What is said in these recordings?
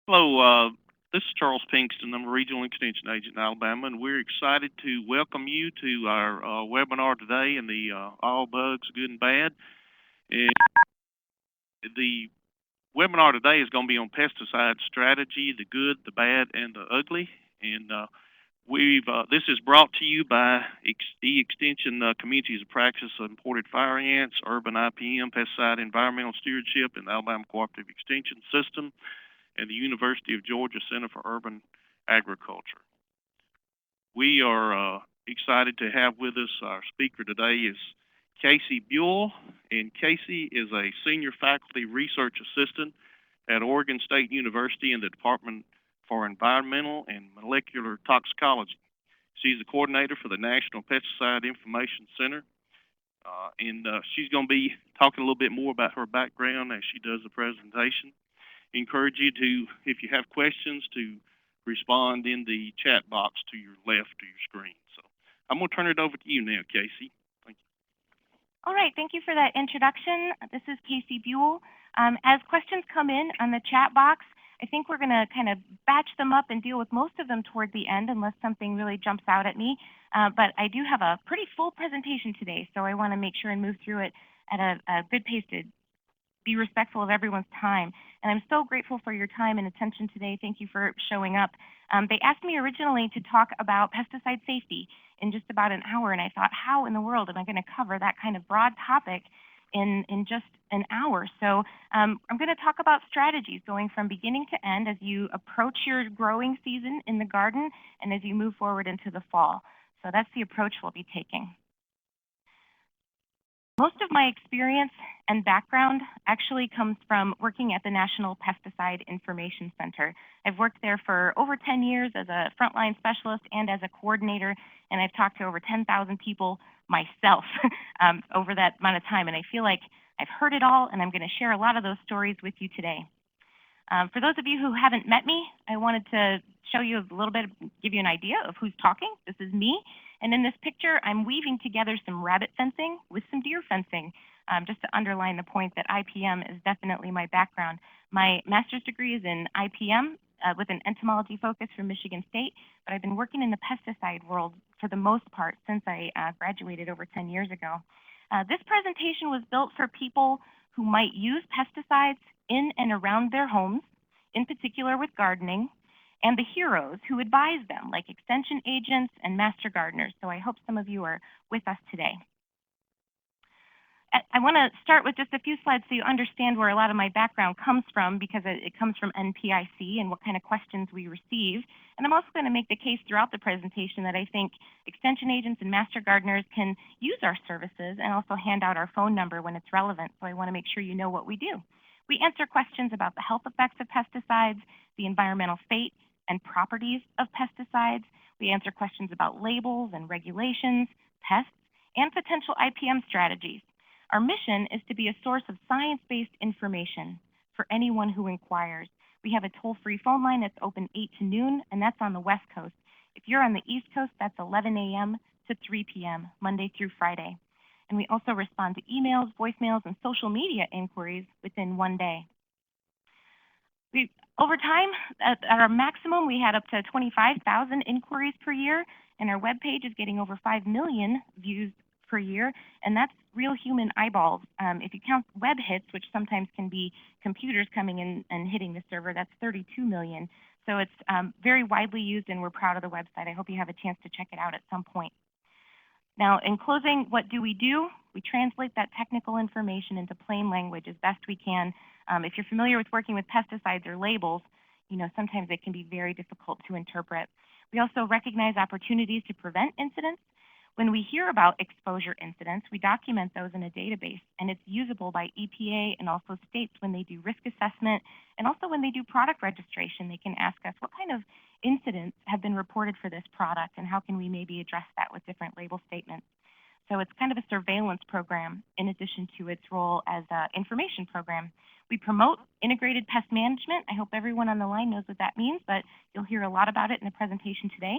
Hello, this is Charles Pinkston. I'm a Regional Extension Agent in Alabama, and we're excited to welcome you to our webinar today in the All Bugs, Good and Bad. And the webinar today is going to be on pesticide strategy, the good, the bad, and the ugly. And this is brought to you by Extension Communities of Practice of Imported Fire Ants, Urban IPM, Pesticide Environmental Stewardship, and the Alabama Cooperative Extension System, and the University of Georgia Center for Urban Agriculture. We are excited to have with us our speaker today is Kaci Buhl, and Kaci is a senior faculty research assistant at Oregon State University in the Department for Environmental and Molecular Toxicology. She's the coordinator for the National Pesticide Information Center, and she's going to be talking a little bit more about her background as she does the presentation. Encourage you to, if you have questions, to respond in the chat box to your left of your screen. So I'm going to turn it over to you now, Kaci. Thank you. All right, thank you for that introduction. This is Kaci Buhl. As questions come in on the chat box, I think we're going to kind of batch them up and deal with most of them toward the end unless something really jumps out at me. But I do have a pretty full presentation today, so I want to make sure and move through it at a good pace to be respectful of everyone's time. And I'm so grateful for your time and attention today. Thank you for showing up. They asked me originally to talk about pesticide safety in just about an hour, and I thought, how in the world am I going to cover that kind of broad topic in just an hour? So I'm going to talk about strategies going from beginning to end as you approach your growing season in the garden and as you move forward into the fall. So that's the approach we'll be taking. Most of my experience and background actually comes from working at the National Pesticide Information Center. I've worked there for over 10 years as a frontline specialist and as a coordinator, and I've talked to over 10,000 people myself over that amount of time, and I feel like I've heard it all, and I'm going to share a lot of those stories with you today. For those of you who haven't met me, I wanted to show you a little bit, give you an idea of who's talking. This is me. And in this picture, I'm weaving together some rabbit fencing with some deer fencing, just to underline the point that IPM is definitely my background. My master's degree is in IPM with an entomology focus from Michigan State, but I've been working in the pesticide world for the most part since I graduated over 10 years ago. This presentation was built for people who might use pesticides in and around their homes, in particular with gardening, and the heroes who advise them, like extension agents and master gardeners. So I hope some of you are with us today. I want to start with just a few slides so you understand where a lot of my background comes from, because it comes from NPIC and what kind of questions we receive. And I'm also going to make the case throughout the presentation that I think extension agents and master gardeners can use our services and also hand out our phone number when it's relevant. So I want to make sure you know what we do. We answer questions about the health effects of pesticides, the environmental fate and properties of pesticides. We answer questions about labels and regulations, pests, and potential IPM strategies. Our mission is to be a source of science-based information for anyone who inquires. We have a toll-free phone line that's open 8 to noon, and that's on the West Coast. If you're on the East Coast, that's 11 a.m. to 3 p.m., Monday through Friday. And we also respond to emails, voicemails, and social media inquiries within 1 day. Over time, at our maximum, we had up to 25,000 inquiries per year, and our webpage is getting over 5 million views per year, and that's real human eyeballs. If you count web hits, which sometimes can be computers coming in and hitting the server, that's 32 million. So it's very widely used, and we're proud of the website. I hope you have a chance to check it out at some point. Now, in closing, what do? We translate that technical information into plain language as best we can. If you're familiar with working with pesticides or labels, sometimes it can be very difficult to interpret. We also recognize opportunities to prevent incidents. When we hear about exposure incidents, we document those in a database, and it's usable by EPA and also states when they do risk assessment, and also when they do product registration. They can ask us what kind of incidents have been reported for this product, and how can we maybe address that with different label statements. So it's kind of a surveillance program in addition to its role as an information program. We promote integrated pest management. I hope everyone on the line knows what that means, but you'll hear a lot about it in the presentation today.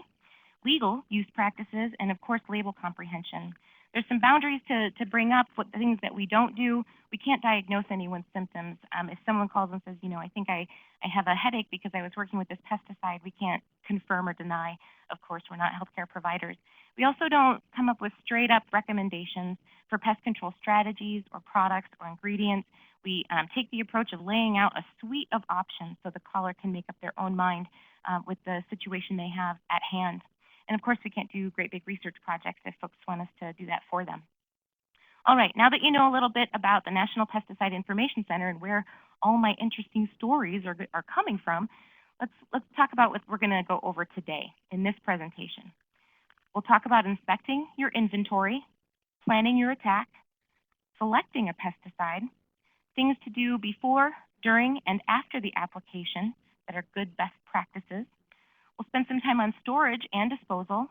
Legal use practices, and of course, label comprehension. There's some boundaries to bring up, what the things that we don't do. We can't diagnose anyone's symptoms. If someone calls and says, I think I have a headache because I was working with this pesticide, we can't confirm or deny. Of course, we're not healthcare providers. We also don't come up with straight up recommendations for pest control strategies or products or ingredients. We take the approach of laying out a suite of options so the caller can make up their own mind with the situation they have at hand. And of course, we can't do great big research projects if folks want us to do that for them. All right, now that you know a little bit about the National Pesticide Information Center and where all my interesting stories are coming from, let's talk about what we're going to go over today in this presentation. We'll talk about inspecting your inventory, planning your attack, selecting a pesticide, things to do before, during, and after the application that are good best practices. We'll spend some time on storage and disposal.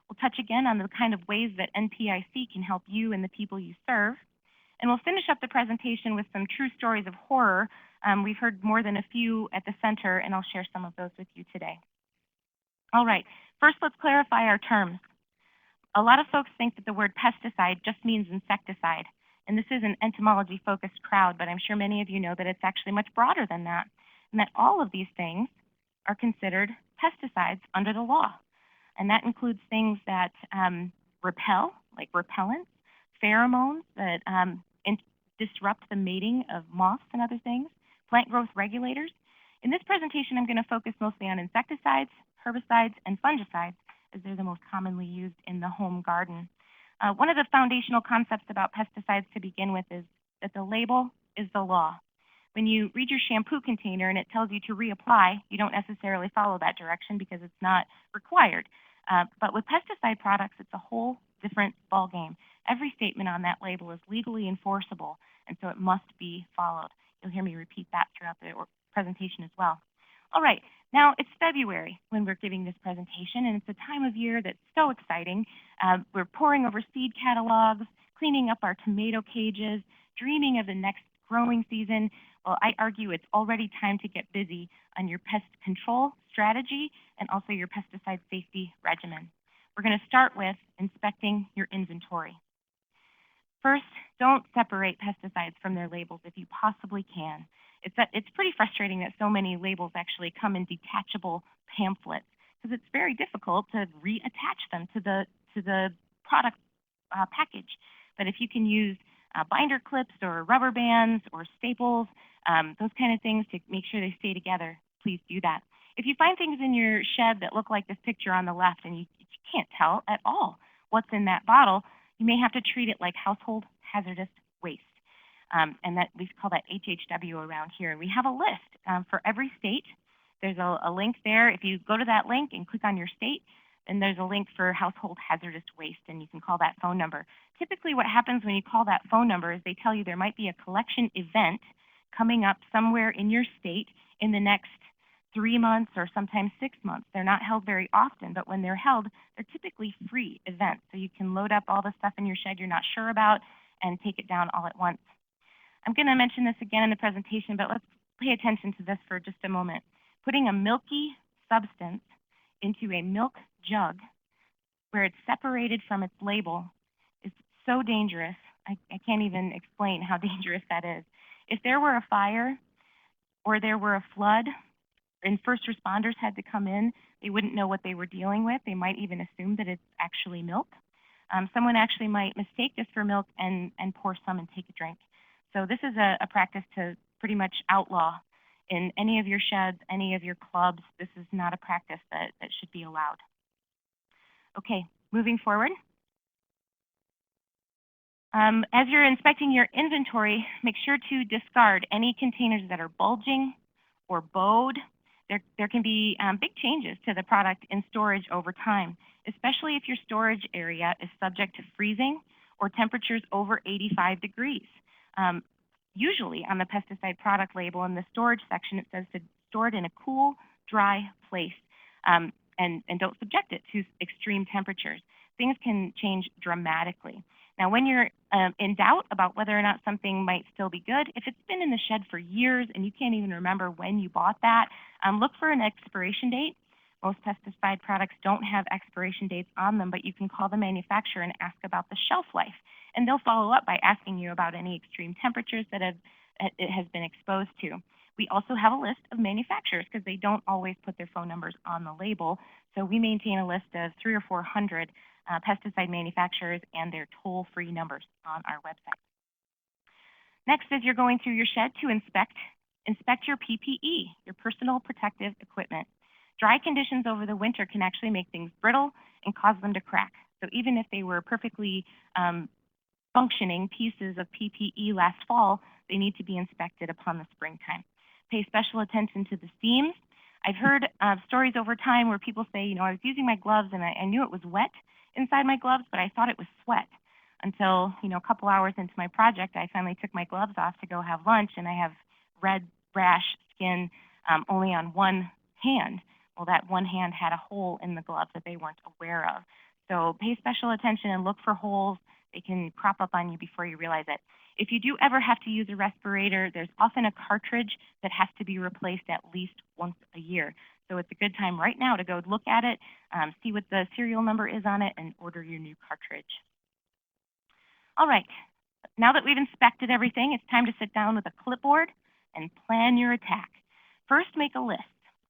We'll touch again on the kind of ways that NPIC can help you and the people you serve. And we'll finish up the presentation with some true stories of horror. We've heard more than a few at the center, and I'll share some of those with you today. All right, first let's clarify our terms. A lot of folks think that the word pesticide just means insecticide. And this is an entomology-focused crowd, but I'm sure many of you know that it's actually much broader than that, and that all of these things are considered pesticides under the law. And that includes things that repel, like repellents, pheromones that disrupt the mating of moths and other things, plant growth regulators. In this presentation, I'm going to focus mostly on insecticides, herbicides, and fungicides, as they're the most commonly used in the home garden. One of the foundational concepts about pesticides to begin with is that the label is the law. When you read your shampoo container and it tells you to reapply, you don't necessarily follow that direction because it's not required. But with pesticide products, it's a whole different ballgame. Every statement on that label is legally enforceable, and so it must be followed. You'll hear me repeat that throughout the presentation as well. All right, now it's February when we're giving this presentation, and it's a time of year that's so exciting. We're poring over seed catalogs, cleaning up our tomato cages, dreaming of the next growing season. Well, I argue it's already time to get busy on your pest control strategy and also your pesticide safety regimen. We're going to start with inspecting your inventory. First, don't separate pesticides from their labels if you possibly can. It's pretty frustrating that so many labels actually come in detachable pamphlets because it's very difficult to reattach them to the product package. But if you can use binder clips or rubber bands or staples, those kind of things to make sure they stay together, please do that. If you find things in your shed that look like this picture on the left and you can't tell at all what's in that bottle, you may have to treat it like household hazardous waste. And that we call that HHW around here. And we have a list for every state. There's a link there. If you go to that link and click on your state, then there's a link for household hazardous waste, and you can call that phone number. Typically what happens when you call that phone number is they tell you there might be a collection event coming up somewhere in your state in the next 3 months or sometimes 6 months. They're not held very often, but when they're held, they're typically free events. So you can load up all the stuff in your shed you're not sure about and take it down all at once. I'm going to mention this again in the presentation, but let's pay attention to this for just a moment. Putting a milky substance into a milk jug where it's separated from its label is so dangerous. I can't even explain how dangerous that is. If there were a fire or there were a flood and first responders had to come in, they wouldn't know what they were dealing with. They might even assume that it's actually milk. Someone actually might mistake this for milk and pour some and take a drink. So this is a practice to pretty much outlaw in any of your sheds, any of your clubs. This is not a practice that should be allowed. Okay, moving forward. As you're inspecting your inventory, make sure to discard any containers that are bulging or bowed. There can be big changes to the product in storage over time, especially if your storage area is subject to freezing or temperatures over 85 degrees. Usually on the pesticide product label in the storage section, it says to store it in a cool, dry place and don't subject it to extreme temperatures. Things can change dramatically. Now, when you're in doubt about whether or not something might still be good, if it's been in the shed for years and you can't even remember when you bought that, look for an expiration date. Most pesticide products don't have expiration dates on them, but you can call the manufacturer and ask about the shelf life. And they'll follow up by asking you about any extreme temperatures that it has been exposed to. We also have a list of manufacturers because they don't always put their phone numbers on the label. So we maintain a list of 300 or 400 pesticide manufacturers and their toll-free numbers on our website. Next, as you're going through your shed to inspect your PPE, your personal protective equipment. Dry conditions over the winter can actually make things brittle and cause them to crack. So even if they were perfectly functioning pieces of PPE last fall, they need to be inspected upon the springtime. Pay special attention to the seams. I've heard stories over time where people say, I was using my gloves and I knew it was wet inside my gloves, but I thought it was sweat. Until, a couple hours into my project, I finally took my gloves off to go have lunch, and I have red rash skin only on one hand. Well, that one hand had a hole in the glove that they weren't aware of. So pay special attention and look for holes. They can crop up on you before you realize it. If you do ever have to use a respirator, there's often a cartridge that has to be replaced at least once a year. So it's a good time right now to go look at it, see what the serial number is on it, and order your new cartridge. All right, now that we've inspected everything, it's time to sit down with a clipboard and plan your attack. First, make a list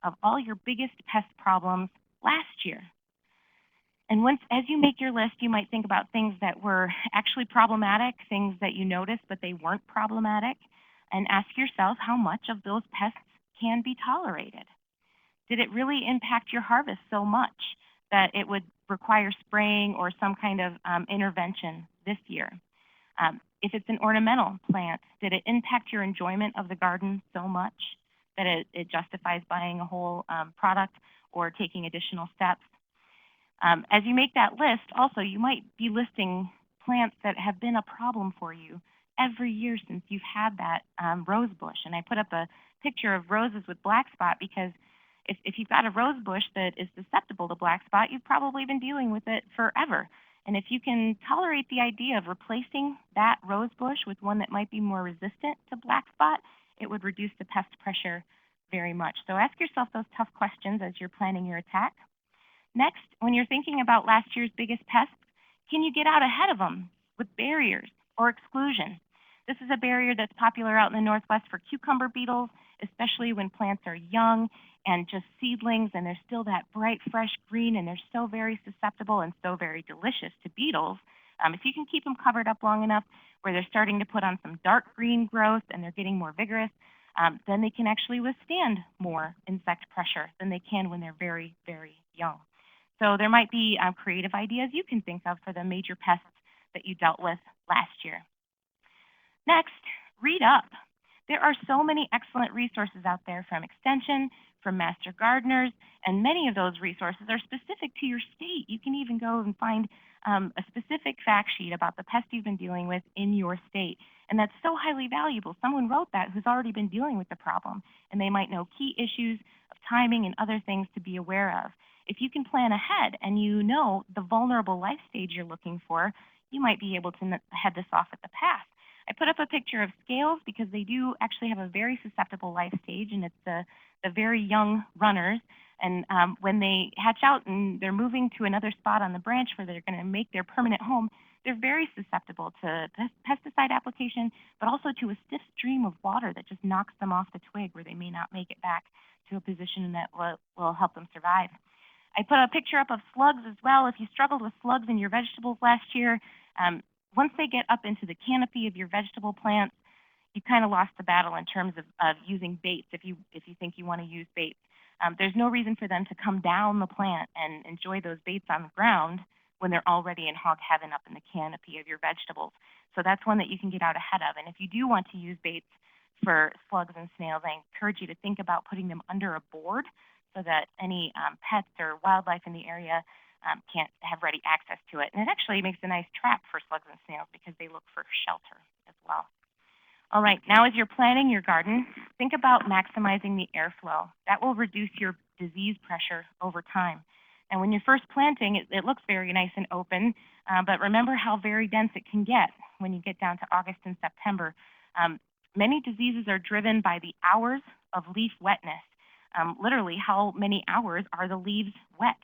of all your biggest pest problems last year. And as you make your list, you might think about things that were actually problematic, things that you noticed but they weren't problematic, and ask yourself how much of those pests can be tolerated. Did it really impact your harvest so much that it would require spraying or some kind of intervention this year? If it's an ornamental plant, did it impact your enjoyment of the garden so much that it justifies buying a whole product or taking additional steps? As you make that list, also, you might be listing plants that have been a problem for you every year since you've had that rose bush. And I put up a picture of roses with black spot because if you've got a rose bush that is susceptible to black spot, you've probably been dealing with it forever. And if you can tolerate the idea of replacing that rose bush with one that might be more resistant to black spot, it would reduce the pest pressure very much. So ask yourself those tough questions as you're planning your attack. Next, when you're thinking about last year's biggest pests, can you get out ahead of them with barriers or exclusion? This is a barrier that's popular out in the Northwest for cucumber beetles, especially when plants are young and just seedlings and they're still that bright, fresh green, and they're so very susceptible and so very delicious to beetles. If you can keep them covered up long enough where they're starting to put on some dark green growth and they're getting more vigorous, then they can actually withstand more insect pressure than they can when they're very, very young. So there might be creative ideas you can think of for the major pests that you dealt with last year. Next, read up. There are so many excellent resources out there from Extension, from Master Gardeners, and many of those resources are specific to your state. You can even go and find a specific fact sheet about the pest you've been dealing with in your state. And that's so highly valuable. Someone wrote that who's already been dealing with the problem, and they might know key issues of timing and other things to be aware of. If you can plan ahead and you know the vulnerable life stage you're looking for, you might be able to head this off at the pass. I put up a picture of scales because they do actually have a very susceptible life stage, and it's the very young runners. And when they hatch out and they're moving to another spot on the branch where they're going to make their permanent home, they're very susceptible to pesticide application, but also to a stiff stream of water that just knocks them off the twig where they may not make it back to a position that will help them survive. I put a picture up of slugs as well. If you struggled with slugs in your vegetables last year, once they get up into the canopy of your vegetable plants, you kind of lost the battle in terms of using baits if you think you want to use baits. There's no reason for them to come down the plant and enjoy those baits on the ground when they're already in hog heaven up in the canopy of your vegetables. So that's one that you can get out ahead of. And if you do want to use baits for slugs and snails, I encourage you to think about putting them under a board so that any pets or wildlife in the area can't have ready access to it. And it actually makes a nice trap for slugs and snails because they look for shelter as well. All right, now as you're planning your garden, think about maximizing the airflow. That will reduce your disease pressure over time. And when you're first planting, it looks very nice and open, but remember how very dense it can get when you get down to August and September. Many diseases are driven by the hours of leaf wetness. Literally, how many hours are the leaves wet?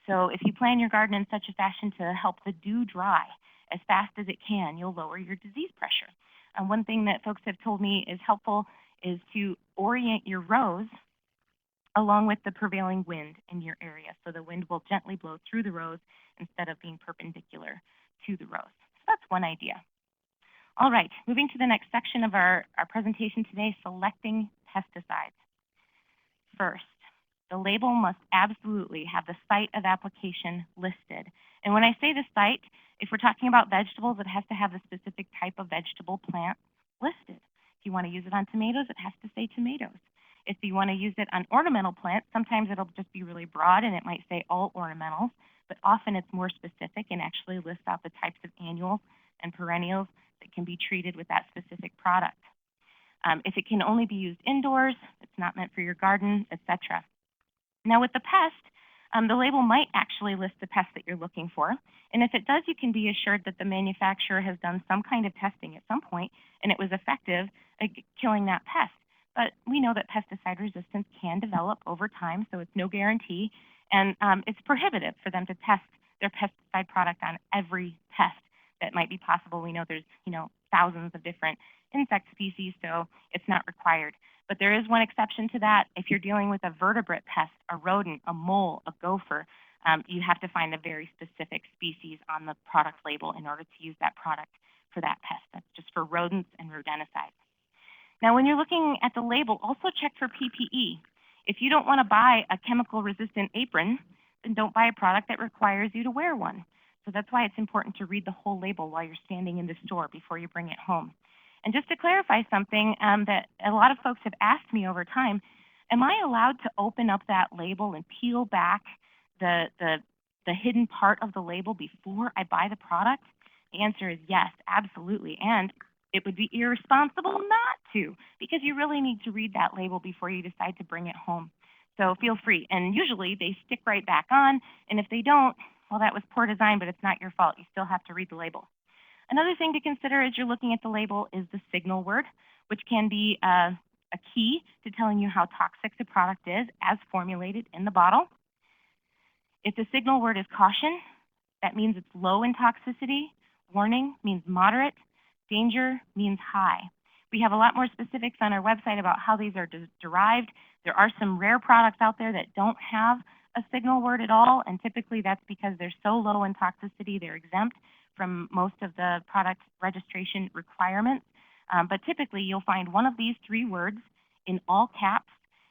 So if you plan your garden in such a fashion to help the dew dry as fast as it can, you'll lower your disease pressure. One thing that folks have told me is helpful is to orient your rows along with the prevailing wind in your area. So the wind will gently blow through the rows instead of being perpendicular to the rows. So that's one idea. All right, moving to the next section of our presentation today, selecting pesticides. First, the label must absolutely have the site of application listed. And when I say the site, if we're talking about vegetables, it has to have the specific type of vegetable plant listed. If you want to use it on tomatoes, it has to say tomatoes. If you want to use it on ornamental plants, sometimes it'll just be really broad and it might say all ornamentals, but often it's more specific and actually lists out the types of annuals and perennials that can be treated with that specific product. If it can only be used indoors, it's not meant for your garden, etc. Now with the pest, the label might actually list the pest that you're looking for. And if it does, you can be assured that the manufacturer has done some kind of testing at some point and it was effective at killing that pest. But we know that pesticide resistance can develop over time, so it's no guarantee. And it's prohibitive for them to test their pesticide product on every pest that might be possible. We know there's, thousands of different insect species, so it's not required. But there is one exception to that. If you're dealing with a vertebrate pest, a rodent, a mole, a gopher, you have to find a very specific species on the product label in order to use that product for that pest. That's just for rodents and rodenticides. Now, when you're looking at the label, also check for PPE. If you don't want to buy a chemical-resistant apron, then don't buy a product that requires you to wear one. So that's why it's important to read the whole label while you're standing in the store before you bring it home. And just to clarify something that a lot of folks have asked me over time, am I allowed to open up that label and peel back the hidden part of the label before I buy the product? The answer is yes, absolutely. And it would be irresponsible not to, because you really need to read that label before you decide to bring it home. So feel free. And usually they stick right back on. And if they don't, well, that was poor design, but it's not your fault. You still have to read the label. Another thing to consider as you're looking at the label is the signal word, which can be a key to telling you how toxic the product is as formulated in the bottle. If the signal word is caution, that means it's low in toxicity. Warning means moderate. Danger means high. We have a lot more specifics on our website about how these are derived. There are some rare products out there that don't have a signal word at all, and typically that's because they're so low in toxicity they're exempt from most of the product registration requirements. But typically you'll find one of these three words in all caps,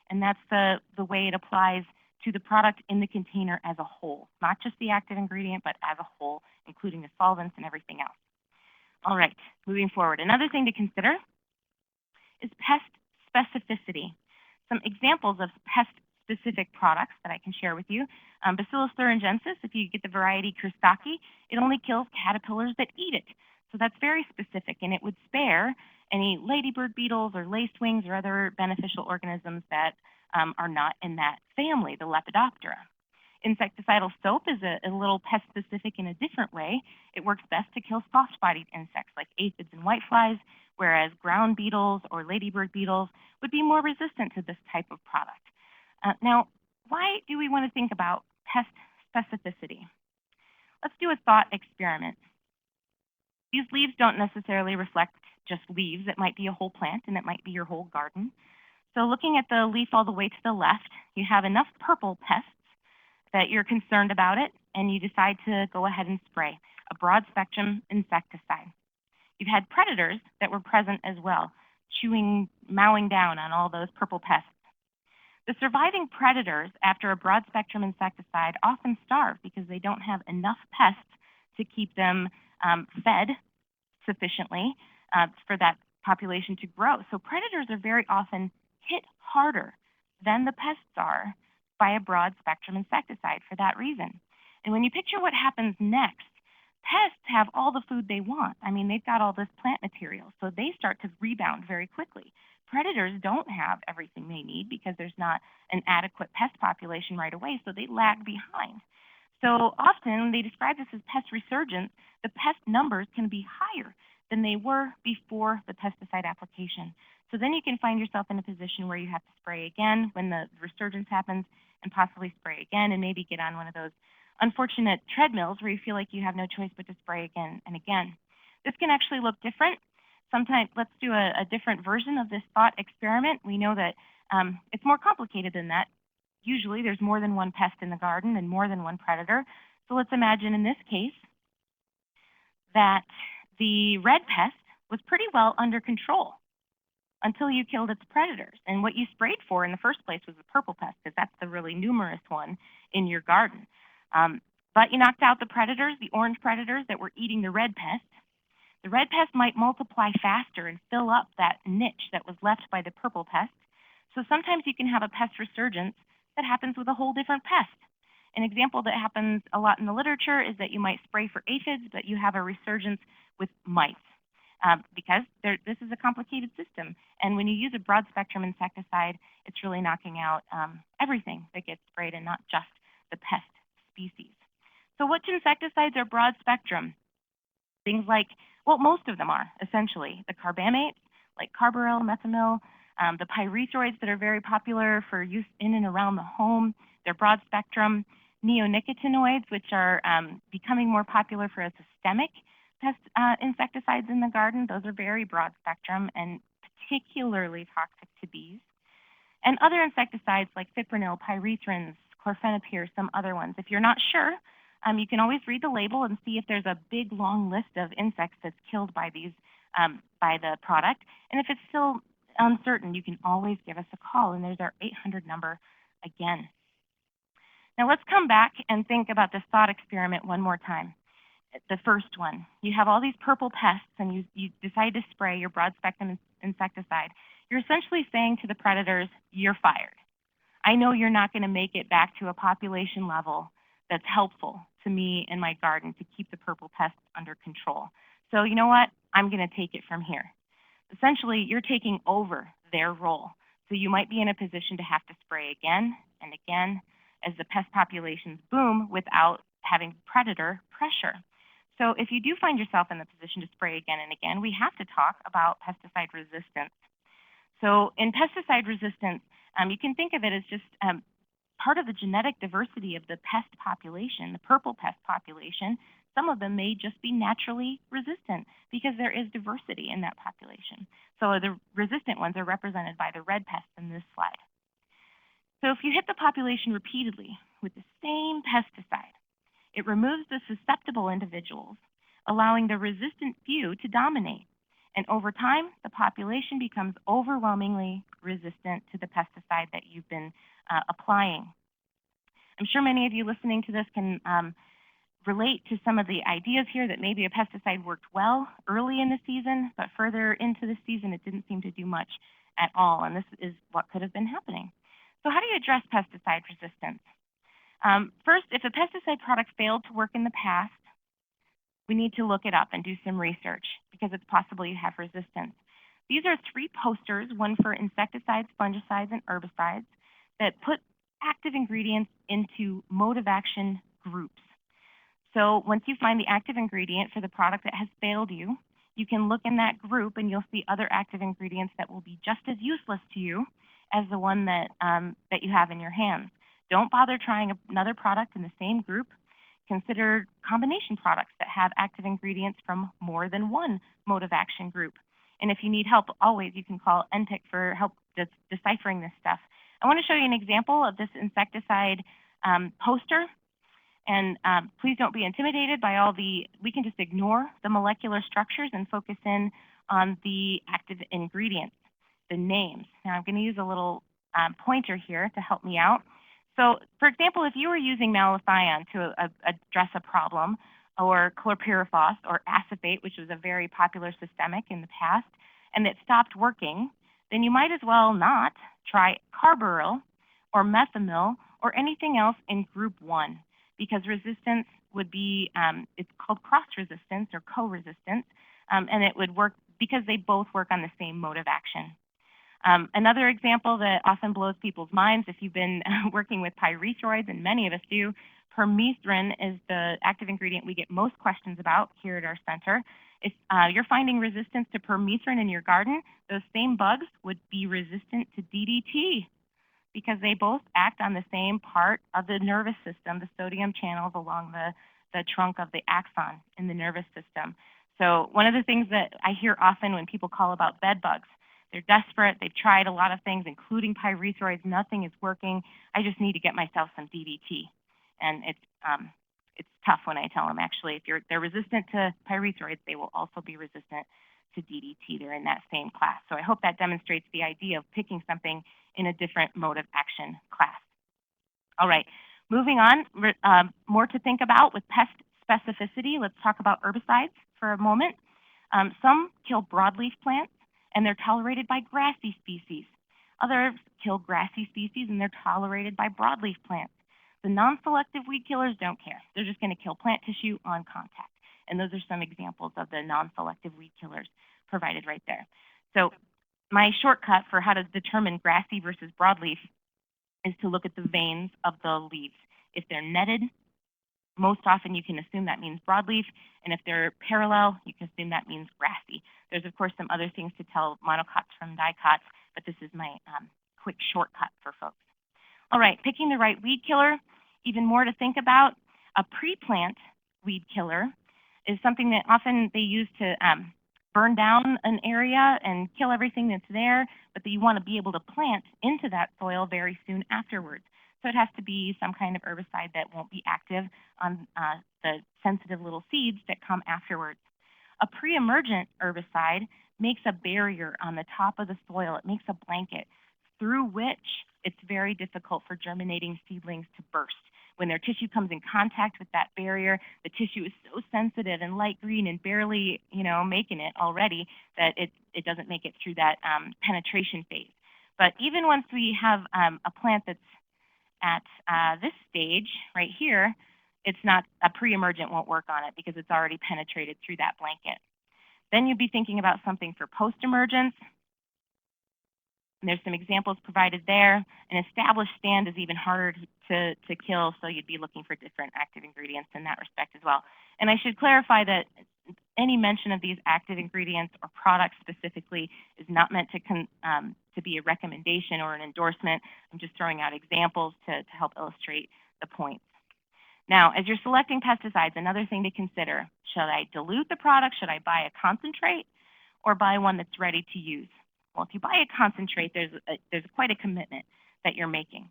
and that's the way it applies to the product in the container as a whole, not just the active ingredient, but as a whole, including the solvents and everything else. All right, moving forward. Another thing to consider is pest specificity. Some examples of pest-specific products that I can share with you. Bacillus thuringiensis, if you get the variety Kristaki, it only kills caterpillars that eat it. So that's very specific, and it would spare any ladybird beetles or lacewings or other beneficial organisms that are not in that family, the Lepidoptera. Insecticidal soap is a little pest-specific in a different way. It works best to kill soft-bodied insects like aphids and whiteflies, whereas ground beetles or ladybird beetles would be more resistant to this type of product. Now, why do we want to think about pest specificity? Let's do a thought experiment. These leaves don't necessarily reflect just leaves. It might be a whole plant, and it might be your whole garden. So looking at the leaf all the way to the left, you have enough purple pests that you're concerned about it, and you decide to go ahead and spray a broad-spectrum insecticide. You've had predators that were present as well, mowing down on all those purple pests. The surviving predators after a broad-spectrum insecticide often starve because they don't have enough pests to keep them fed sufficiently for that population to grow. So predators are very often hit harder than the pests are by a broad-spectrum insecticide for that reason. And when you picture what happens next, pests have all the food they want. I mean, they've got all this plant material, so they start to rebound very quickly. Predators don't have everything they need because there's not an adequate pest population right away, so they lag behind. So often they describe this as pest resurgence. The pest numbers can be higher than they were before the pesticide application. So then you can find yourself in a position where you have to spray again when the resurgence happens, and possibly spray again, and maybe get on one of those unfortunate treadmills where you feel like you have no choice but to spray again and again. This can actually look different. Sometimes, let's do a different version of this thought experiment. We know that it's more complicated than that. Usually there's more than one pest in the garden and more than one predator. So let's imagine in this case that the red pest was pretty well under control until you killed its predators. And what you sprayed for in the first place was the purple pest, because that's the really numerous one in your garden. But you knocked out the predators, the orange predators that were eating the red pest. The red pest might multiply faster and fill up that niche that was left by the purple pest. So sometimes you can have a pest resurgence that happens with a whole different pest. An example that happens a lot in the literature is that you might spray for aphids, but you have a resurgence with mites, because this is a complicated system. And when you use a broad spectrum insecticide, it's really knocking out everything that gets sprayed and not just the pest species. So which insecticides are broad spectrum? Things like, well, most of them are, essentially. The carbamates, like carbaryl, methomyl, the pyrethroids that are very popular for use in and around the home, they're broad spectrum. Neonicotinoids, which are becoming more popular for a systemic pest insecticides in the garden, those are very broad spectrum and particularly toxic to bees. And other insecticides like fipronil, pyrethrins, chlorfenapyr, some other ones. If you're not sure, you can always read the label and see if there's a big long list of insects that's killed by these by the product. And if it's still uncertain, you can always give us a call, and there's our 800 number again. Now let's come back and think about this thought experiment one more time. The first one, you have all these purple pests and you decide to spray your broad spectrum insecticide. You're essentially saying to the predators, you're fired. I know you're not going to make it back to a population level that's helpful to me and my garden to keep the purple pests under control. So you know what? I'm going to take it from here. Essentially, you're taking over their role. So you might be in a position to have to spray again and again as the pest populations boom without having predator pressure. So if you do find yourself in the position to spray again and again, we have to talk about pesticide resistance. So in pesticide resistance, you can think of it as just part of the genetic diversity of the pest population, the purple pest population. Some of them may just be naturally resistant because there is diversity in that population. So the resistant ones are represented by the red pests in this slide. So if you hit the population repeatedly with the same pesticide, it removes the susceptible individuals, allowing the resistant few to dominate. And over time, the population becomes overwhelmingly resistant to the pesticide that you've been applying. I'm sure many of you listening to this can relate to some of the ideas here that maybe a pesticide worked well early in the season, but further into the season, it didn't seem to do much at all. And this is what could have been happening. So how do you address pesticide resistance? First, if a pesticide product failed to work in the past, we need to look it up and do some research because it's possible you have resistance. These are 3 posters, one for insecticides, fungicides, and herbicides, that put active ingredients into mode of action groups. So once you find the active ingredient for the product that has failed you, you can look in that group and you'll see other active ingredients that will be just as useless to you as the one that you have in your hands. Don't bother trying another product in the same group. Consider combination products that have active ingredients from more than one mode of action group. And if you need help, always you can call NPIC for help deciphering this stuff. I want to show you an example of this insecticide poster. And please don't be intimidated by we can just ignore the molecular structures and focus in on the active ingredients, the names. Now I'm going to use a little pointer here to help me out. So, for example, if you were using malathion to address a problem, or chlorpyrifos or acephate, which was a very popular systemic in the past, and it stopped working, then you might as well not try carbaryl or methomyl or anything else in group 1, because resistance would be, it's called cross-resistance or co-resistance, and it would work because they both work on the same mode of action. Another example that often blows people's minds, if you've been working with pyrethroids, and many of us do, permethrin is the active ingredient we get most questions about here at our center. If you're finding resistance to permethrin in your garden, those same bugs would be resistant to DDT because they both act on the same part of the nervous system, the sodium channels along the trunk of the axon in the nervous system. So one of the things that I hear often when people call about bed bugs, they're desperate, they've tried a lot of things, including pyrethroids, nothing is working, I just need to get myself some DDT. And it's tough when I tell them, actually, if they're resistant to pyrethroids, they will also be resistant to DDT. They're in that same class. So I hope that demonstrates the idea of picking something in a different mode of action class. All right, moving on, more to think about with pest specificity. Let's talk about herbicides for a moment. Some kill broadleaf plants, and they're tolerated by grassy species. Others kill grassy species, and they're tolerated by broadleaf plants. The non-selective weed killers don't care. They're just going to kill plant tissue on contact. And those are some examples of the non-selective weed killers provided right there. So my shortcut for how to determine grassy versus broadleaf is to look at the veins of the leaves. If they're netted, most often you can assume that means broadleaf, and if they're parallel, you can assume that means grassy. There's, of course, some other things to tell monocots from dicots, but this is my quick shortcut for folks. All right, picking the right weed killer, even more to think about. A pre-plant weed killer is something that often they use to burn down an area and kill everything that's there, but that you want to be able to plant into that soil very soon afterwards. So it has to be some kind of herbicide that won't be active on the sensitive little seeds that come afterwards. A pre-emergent herbicide makes a barrier on the top of the soil. It makes a blanket through which it's very difficult for germinating seedlings to burst. When their tissue comes in contact with that barrier, the tissue is so sensitive and light green and barely, making it already that it doesn't make it through that penetration phase. But even once we have a plant that's at this stage right here, it's not, a pre-emergent won't work on it because it's already penetrated through that blanket. Then you'd be thinking about something for post-emergence. And there's some examples provided there. An established stand is even harder to kill, so you'd be looking for different active ingredients in that respect as well. And I should clarify that any mention of these active ingredients or products specifically is not meant to be a recommendation or an endorsement. I'm just throwing out examples to help illustrate the point. Now, as you're selecting pesticides, another thing to consider, should I dilute the product? Should I buy a concentrate or buy one that's ready to use? Well, if you buy a concentrate, there's quite a commitment that you're making.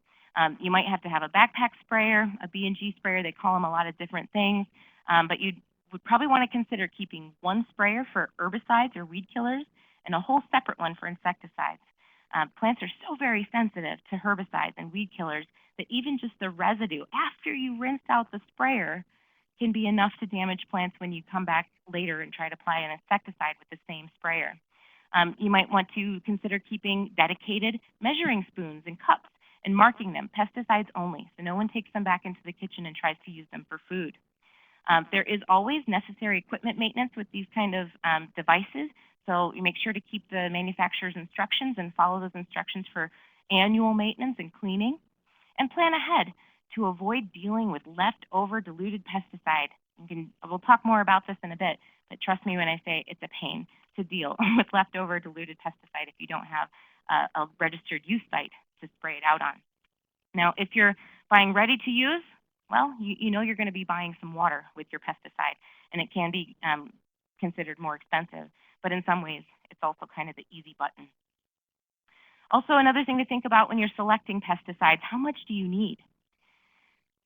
You might have to have a backpack sprayer, a B&G sprayer. They call them a lot of different things, but you would probably want to consider keeping one sprayer for herbicides or weed killers and a whole separate one for insecticides. Plants are so very sensitive to herbicides and weed killers that even just the residue after you rinsed out the sprayer can be enough to damage plants when you come back later and try to apply an insecticide with the same sprayer. You might want to consider keeping dedicated measuring spoons and cups and marking them pesticides only, so no one takes them back into the kitchen and tries to use them for food. There is always necessary equipment maintenance with these kind of devices, so you make sure to keep the manufacturer's instructions and follow those instructions for annual maintenance and cleaning, and plan ahead to avoid dealing with leftover diluted pesticide. We'll talk more about this in a bit, but trust me when I say it's a pain to deal with leftover diluted pesticide if you don't have a registered use site to spray it out on. Now, if you're buying ready to use, well, you know you're going to be buying some water with your pesticide, and it can be considered more expensive, but in some ways, it's also kind of the easy button. Also, another thing to think about when you're selecting pesticides, how much do you need?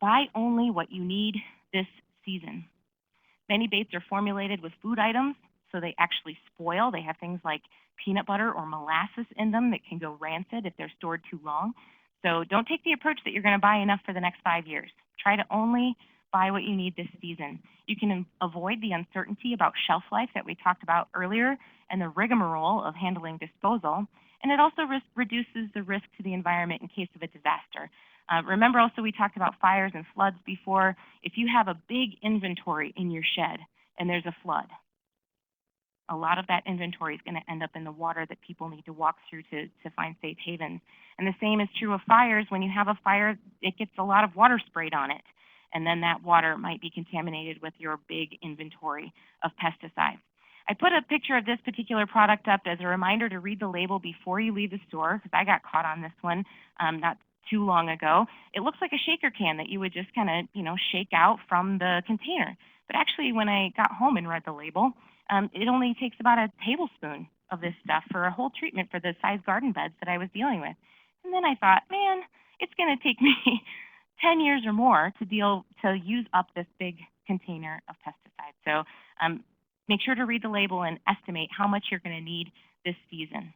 Buy only what you need this season. Many baits are formulated with food items, so they actually spoil. They have things like peanut butter or molasses in them that can go rancid if they're stored too long. So don't take the approach that you're going to buy enough for the next 5 years. Try to only buy what you need this season. You can avoid the uncertainty about shelf life that we talked about earlier and the rigmarole of handling disposal. And it also reduces the risk to the environment in case of a disaster. Remember also we talked about fires and floods before. If you have a big inventory in your shed and there's a flood, a lot of that inventory is going to end up in the water that people need to walk through to find safe havens. And the same is true of fires. When you have a fire, it gets a lot of water sprayed on it. And then that water might be contaminated with your big inventory of pesticides. I put a picture of this particular product up as a reminder to read the label before you leave the store, because I got caught on this one not too long ago. It looks like a shaker can that you would just kind of, shake out from the container. But actually, when I got home and read the label, it only takes about a tablespoon of this stuff for a whole treatment for the size garden beds that I was dealing with. And then I thought, man, it's going to take me 10 years or more to use up this big container of pesticides. So make sure to read the label and estimate how much you're going to need this season.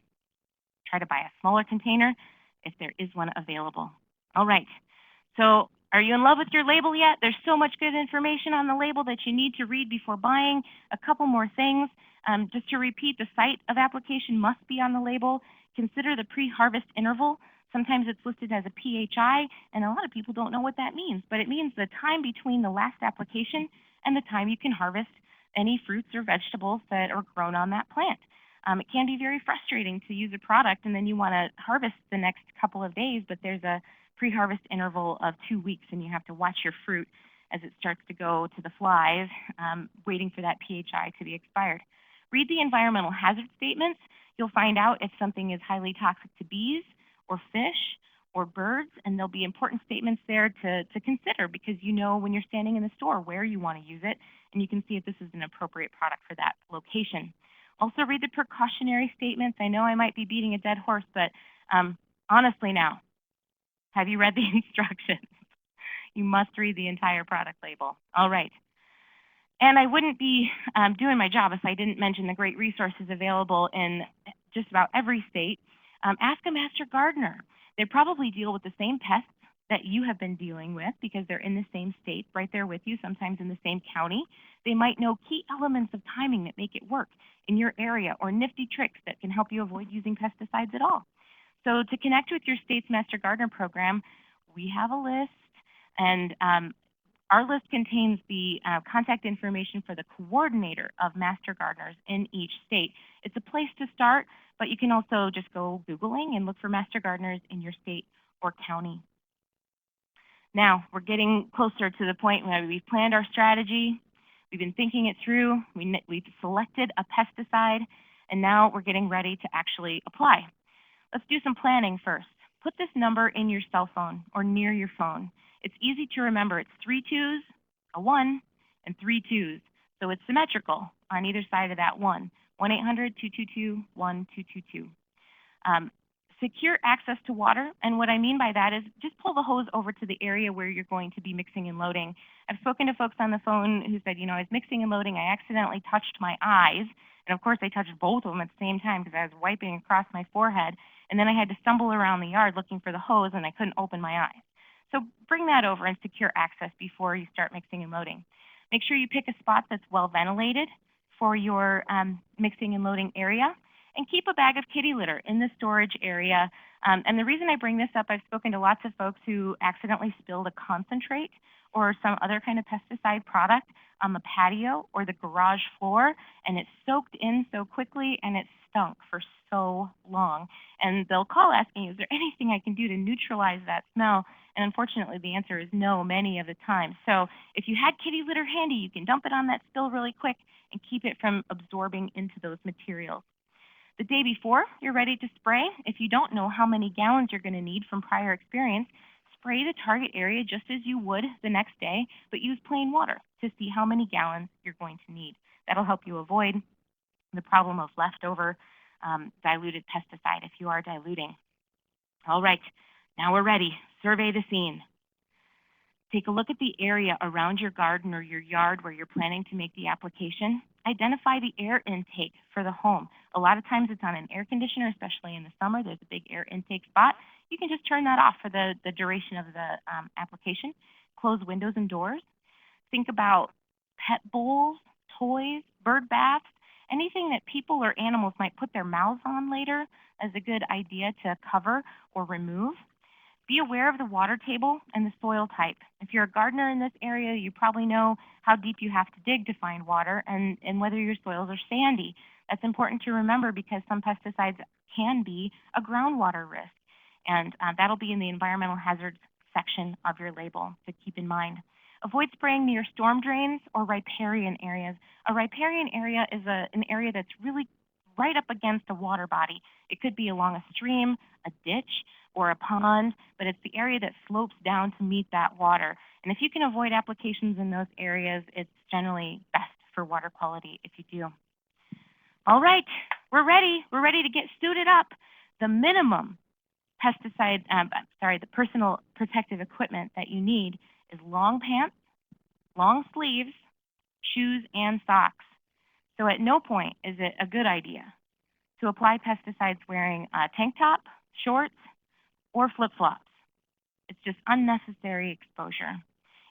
Try to buy a smaller container if there is one available. All right. So are you in love with your label yet? There's so much good information on the label that you need to read before buying. A couple more things. Just to repeat, the site of application must be on the label. Consider the pre-harvest interval. Sometimes it's listed as a PHI, and a lot of people don't know what that means, but it means the time between the last application and the time you can harvest any fruits or vegetables that are grown on that plant. It can be very frustrating to use a product and then you want to harvest the next couple of days, but there's a pre-harvest interval of 2 weeks and you have to watch your fruit as it starts to go to the flies, waiting for that PHI to be expired. Read the environmental hazard statements. You'll find out if something is highly toxic to bees or fish or birds, and there'll be important statements there to consider because you know when you're standing in the store where you want to use it, and you can see if this is an appropriate product for that location. Also read the precautionary statements. I know I might be beating a dead horse, but honestly now, have you read the instructions? You must read the entire product label. All right. And I wouldn't be doing my job if I didn't mention the great resources available in just about every state. Ask a master gardener. They probably deal with the same pests that you have been dealing with because they're in the same state, right there with you, sometimes in the same county. They might know key elements of timing that make it work in your area or nifty tricks that can help you avoid using pesticides at all. So to connect with your state's Master Gardener program, we have a list, and our list contains the contact information for the coordinator of Master Gardeners in each state. It's a place to start, but you can also just go Googling and look for Master Gardeners in your state or county. Now, we're getting closer to the point where we've planned our strategy, we've been thinking it through, we've selected a pesticide, and now we're getting ready to actually apply. Let's do some planning first. Put this number in your cell phone or near your phone. It's easy to remember. It's 3 2s, a 1, and 3 2s. So it's symmetrical on either side of that 1. 1-800-222-1222. Secure access to water, and what I mean by that is just pull the hose over to the area where you're going to be mixing and loading. I've spoken to folks on the phone who said, I was mixing and loading, I accidentally touched my eyes, and of course I touched both of them at the same time because I was wiping across my forehead, and then I had to stumble around the yard looking for the hose and I couldn't open my eyes. So bring that over and secure access before you start mixing and loading. Make sure you pick a spot that's well ventilated for your mixing and loading area. And keep a bag of kitty litter in the storage area. And the reason I bring this up, I've spoken to lots of folks who accidentally spilled a concentrate or some other kind of pesticide product on the patio or the garage floor, and it soaked in so quickly and it stunk for so long. And they'll call asking, is there anything I can do to neutralize that smell? And unfortunately, the answer is no many of the time. So if you had kitty litter handy, you can dump it on that spill really quick and keep it from absorbing into those materials. The day before you're ready to spray, if you don't know how many gallons you're going to need from prior experience, spray the target area just as you would the next day, but use plain water to see how many gallons you're going to need. That'll help you avoid the problem of leftover diluted pesticide if you are diluting. All right, now we're ready. Survey the scene. Take a look at the area around your garden or your yard where you're planning to make the application. Identify the air intake for the home. A lot of times it's on an air conditioner, especially in the summer. There's a big air intake spot. You can just turn that off for the duration of the application. Close windows and doors. Think about pet bowls, toys, bird baths, anything that people or animals might put their mouths on later as a good idea to cover or remove. Be aware of the water table and the soil type. If you're a gardener in this area, you probably know how deep you have to dig to find water and whether your soils are sandy. That's important to remember because some pesticides can be a groundwater risk. And that'll be in the environmental hazards section of your label to keep in mind. Avoid spraying near storm drains or riparian areas. A riparian area is an area that's really right up against a water body. It could be along a stream, a ditch, or a pond, but it's the area that slopes down to meet that water. And if you can avoid applications in those areas, it's generally best for water quality if you do. All right, we're ready. We're ready to get suited up. The minimum the personal protective equipment that you need is long pants, long sleeves, shoes, and socks. So at no point is it a good idea to apply pesticides wearing a tank top, shorts, or flip-flops. It's just unnecessary exposure.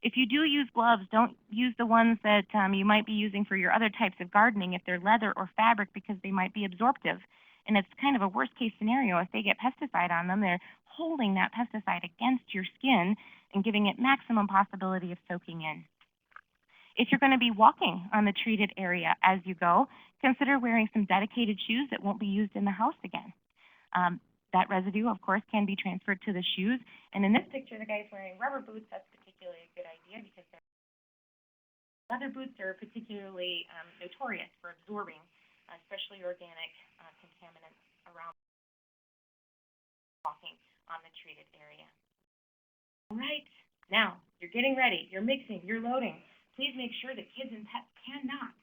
If you do use gloves, don't use the ones that you might be using for your other types of gardening if they're leather or fabric because they might be absorptive. And it's kind of a worst case scenario. If they get pesticide on them, they're holding that pesticide against your skin and giving it maximum possibility of soaking in. If you're going to be walking on the treated area as you go, consider wearing some dedicated shoes that won't be used in the house again. That residue, of course, can be transferred to the shoes. And in this picture, the guy's wearing rubber boots. That's particularly a good idea because leather boots are particularly notorious for absorbing, especially organic contaminants around walking on the treated area. All right, now you're getting ready. You're mixing, you're loading. Please make sure that kids and pets cannot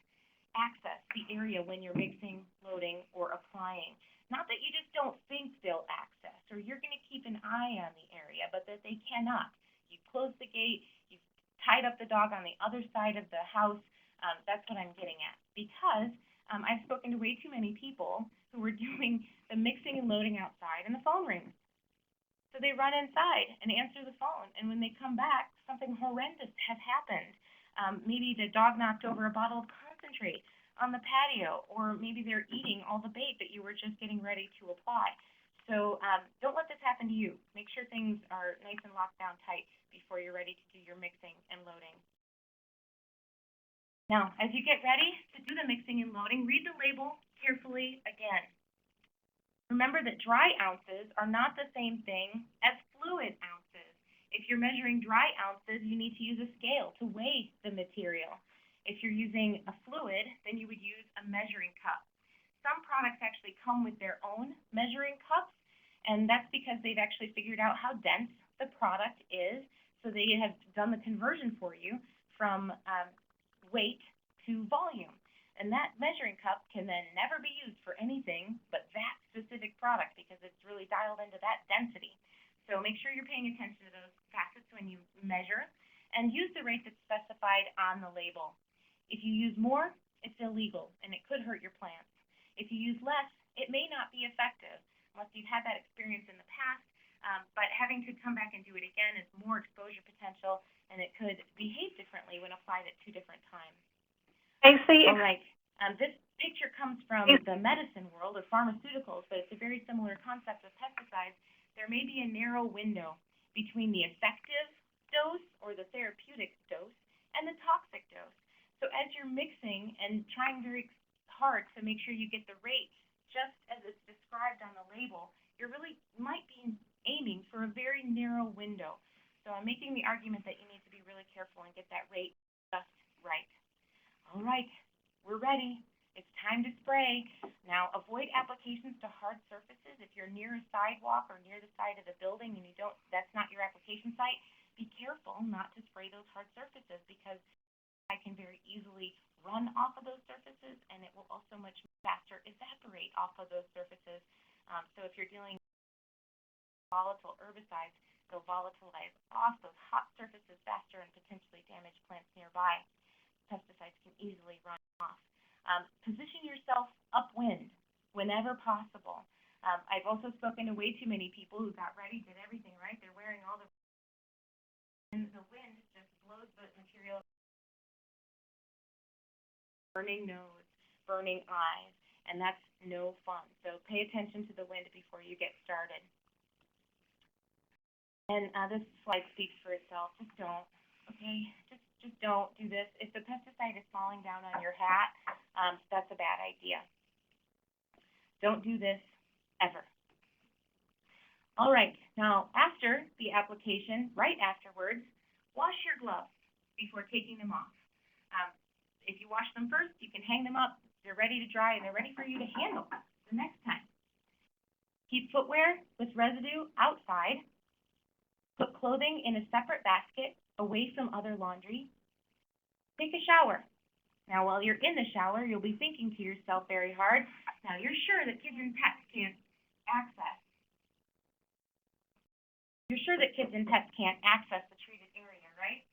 access the area when you're mixing, loading, or applying. Not that you just don't think they'll access or you're going to keep an eye on the area, but that they cannot. You've closed the gate, you've tied up the dog on the other side of the house. That's what I'm getting at. Because I've spoken to way too many people who were doing the mixing and loading outside and the phone rings. So they run inside and answer the phone, and when they come back, something horrendous has happened. Maybe the dog knocked over a bottle of concentrate on the patio, or maybe they're eating all the bait that you were just getting ready to apply. So don't let this happen to you. Make sure things are nice and locked down tight before you're ready to do your mixing and loading. Now, as you get ready to do the mixing and loading, read the label carefully again. Remember that dry ounces are not the same thing as fluid ounces. If you're measuring dry ounces, you need to use a scale to weigh the material. If you're using a fluid, then you would use a measuring cup. Some products actually come with their own measuring cups, and that's because they've actually figured out how dense the product is, so they have done the conversion for you from weight to volume. And that measuring cup can then never be used for anything but that specific product because it's really dialed into that density. So make sure you're paying attention to those facets when you measure, and use the rate that's specified on the label. If you use more, it's illegal, and it could hurt your plants. If you use less, it may not be effective, unless you've had that experience in the past, but having to come back and do it again is more exposure potential, and it could behave differently when applied at 2 different times. Kaci, All right. This picture comes from the medicine world or pharmaceuticals, but it's a very similar concept with pesticides. There may be a narrow window between the effective dose or the therapeutic dose and the toxic dose. So as you're mixing and trying very hard to make sure you get the rate just as it's described on the label, you really might be aiming for a very narrow window. So I'm making the argument that you need to be really careful and get that rate just right. All right, we're ready. It's time to spray. Now, avoid applications to hard surfaces. If you're near a sidewalk or near the side of the building and that's not your application site, be careful not to spray those hard surfaces because I can very easily run off of those surfaces, and it will also much faster evaporate off of those surfaces. So if you're dealing with volatile herbicides, they'll volatilize off those hot surfaces faster and potentially damage plants nearby. Pesticides can easily run off. Position yourself upwind whenever possible. I've also spoken to way too many people who got ready, did everything right. They're wearing all the, and the wind just blows the material. Burning nose, burning eyes, and that's no fun. So pay attention to the wind before you get started. And this slide speaks for itself. Just don't, okay? Just don't do this. If the pesticide is falling down on your hat, that's a bad idea. Don't do this ever. All right, now after the application, right afterwards, wash your gloves. before taking them off. If you wash them first, you can hang them up. They're ready to dry, and they're ready for you to handle the next time. Keep footwear with residue outside. Put clothing in a separate basket away from other laundry. Take a shower. Now, while you're in the shower, you'll be thinking to yourself very hard, now you're sure that kids and pets can't access. You're sure that kids and pets can't access the treated area, right?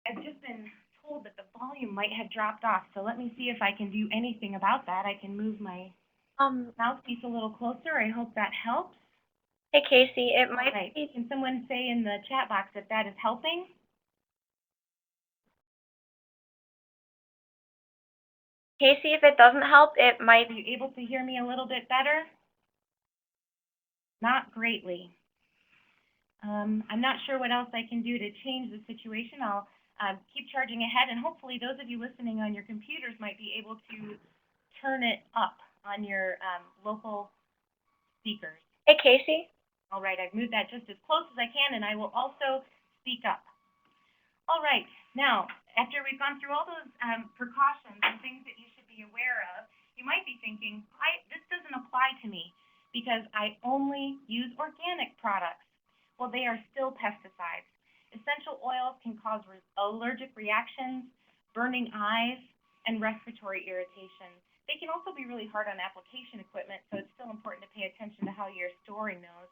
I've just been told that the volume might have dropped off, so let me see if I can do anything about that. I can move my mouthpiece a little closer. I hope that helps. Hey, Kaci, it might Right. be, Can someone say in the chat box if that is helping? Kaci, if it doesn't help, it might. Are you able to hear me a little bit better? Not greatly. I'm not sure what else I can do to change the situation. I'll keep charging ahead, and hopefully those of you listening on your computers might be able to turn it up on your local speakers. Hey, Kaci. All right, I've moved that just as close as I can, and I will also speak up. All right, now, after we've gone through all those precautions and things that you should be aware of, you might be thinking, this doesn't apply to me because I only use organic products. Well, they are still pesticides. Essential oils can cause allergic reactions, burning eyes, and respiratory irritation. They can also be really hard on application equipment, so it's still important to pay attention to how you're storing those.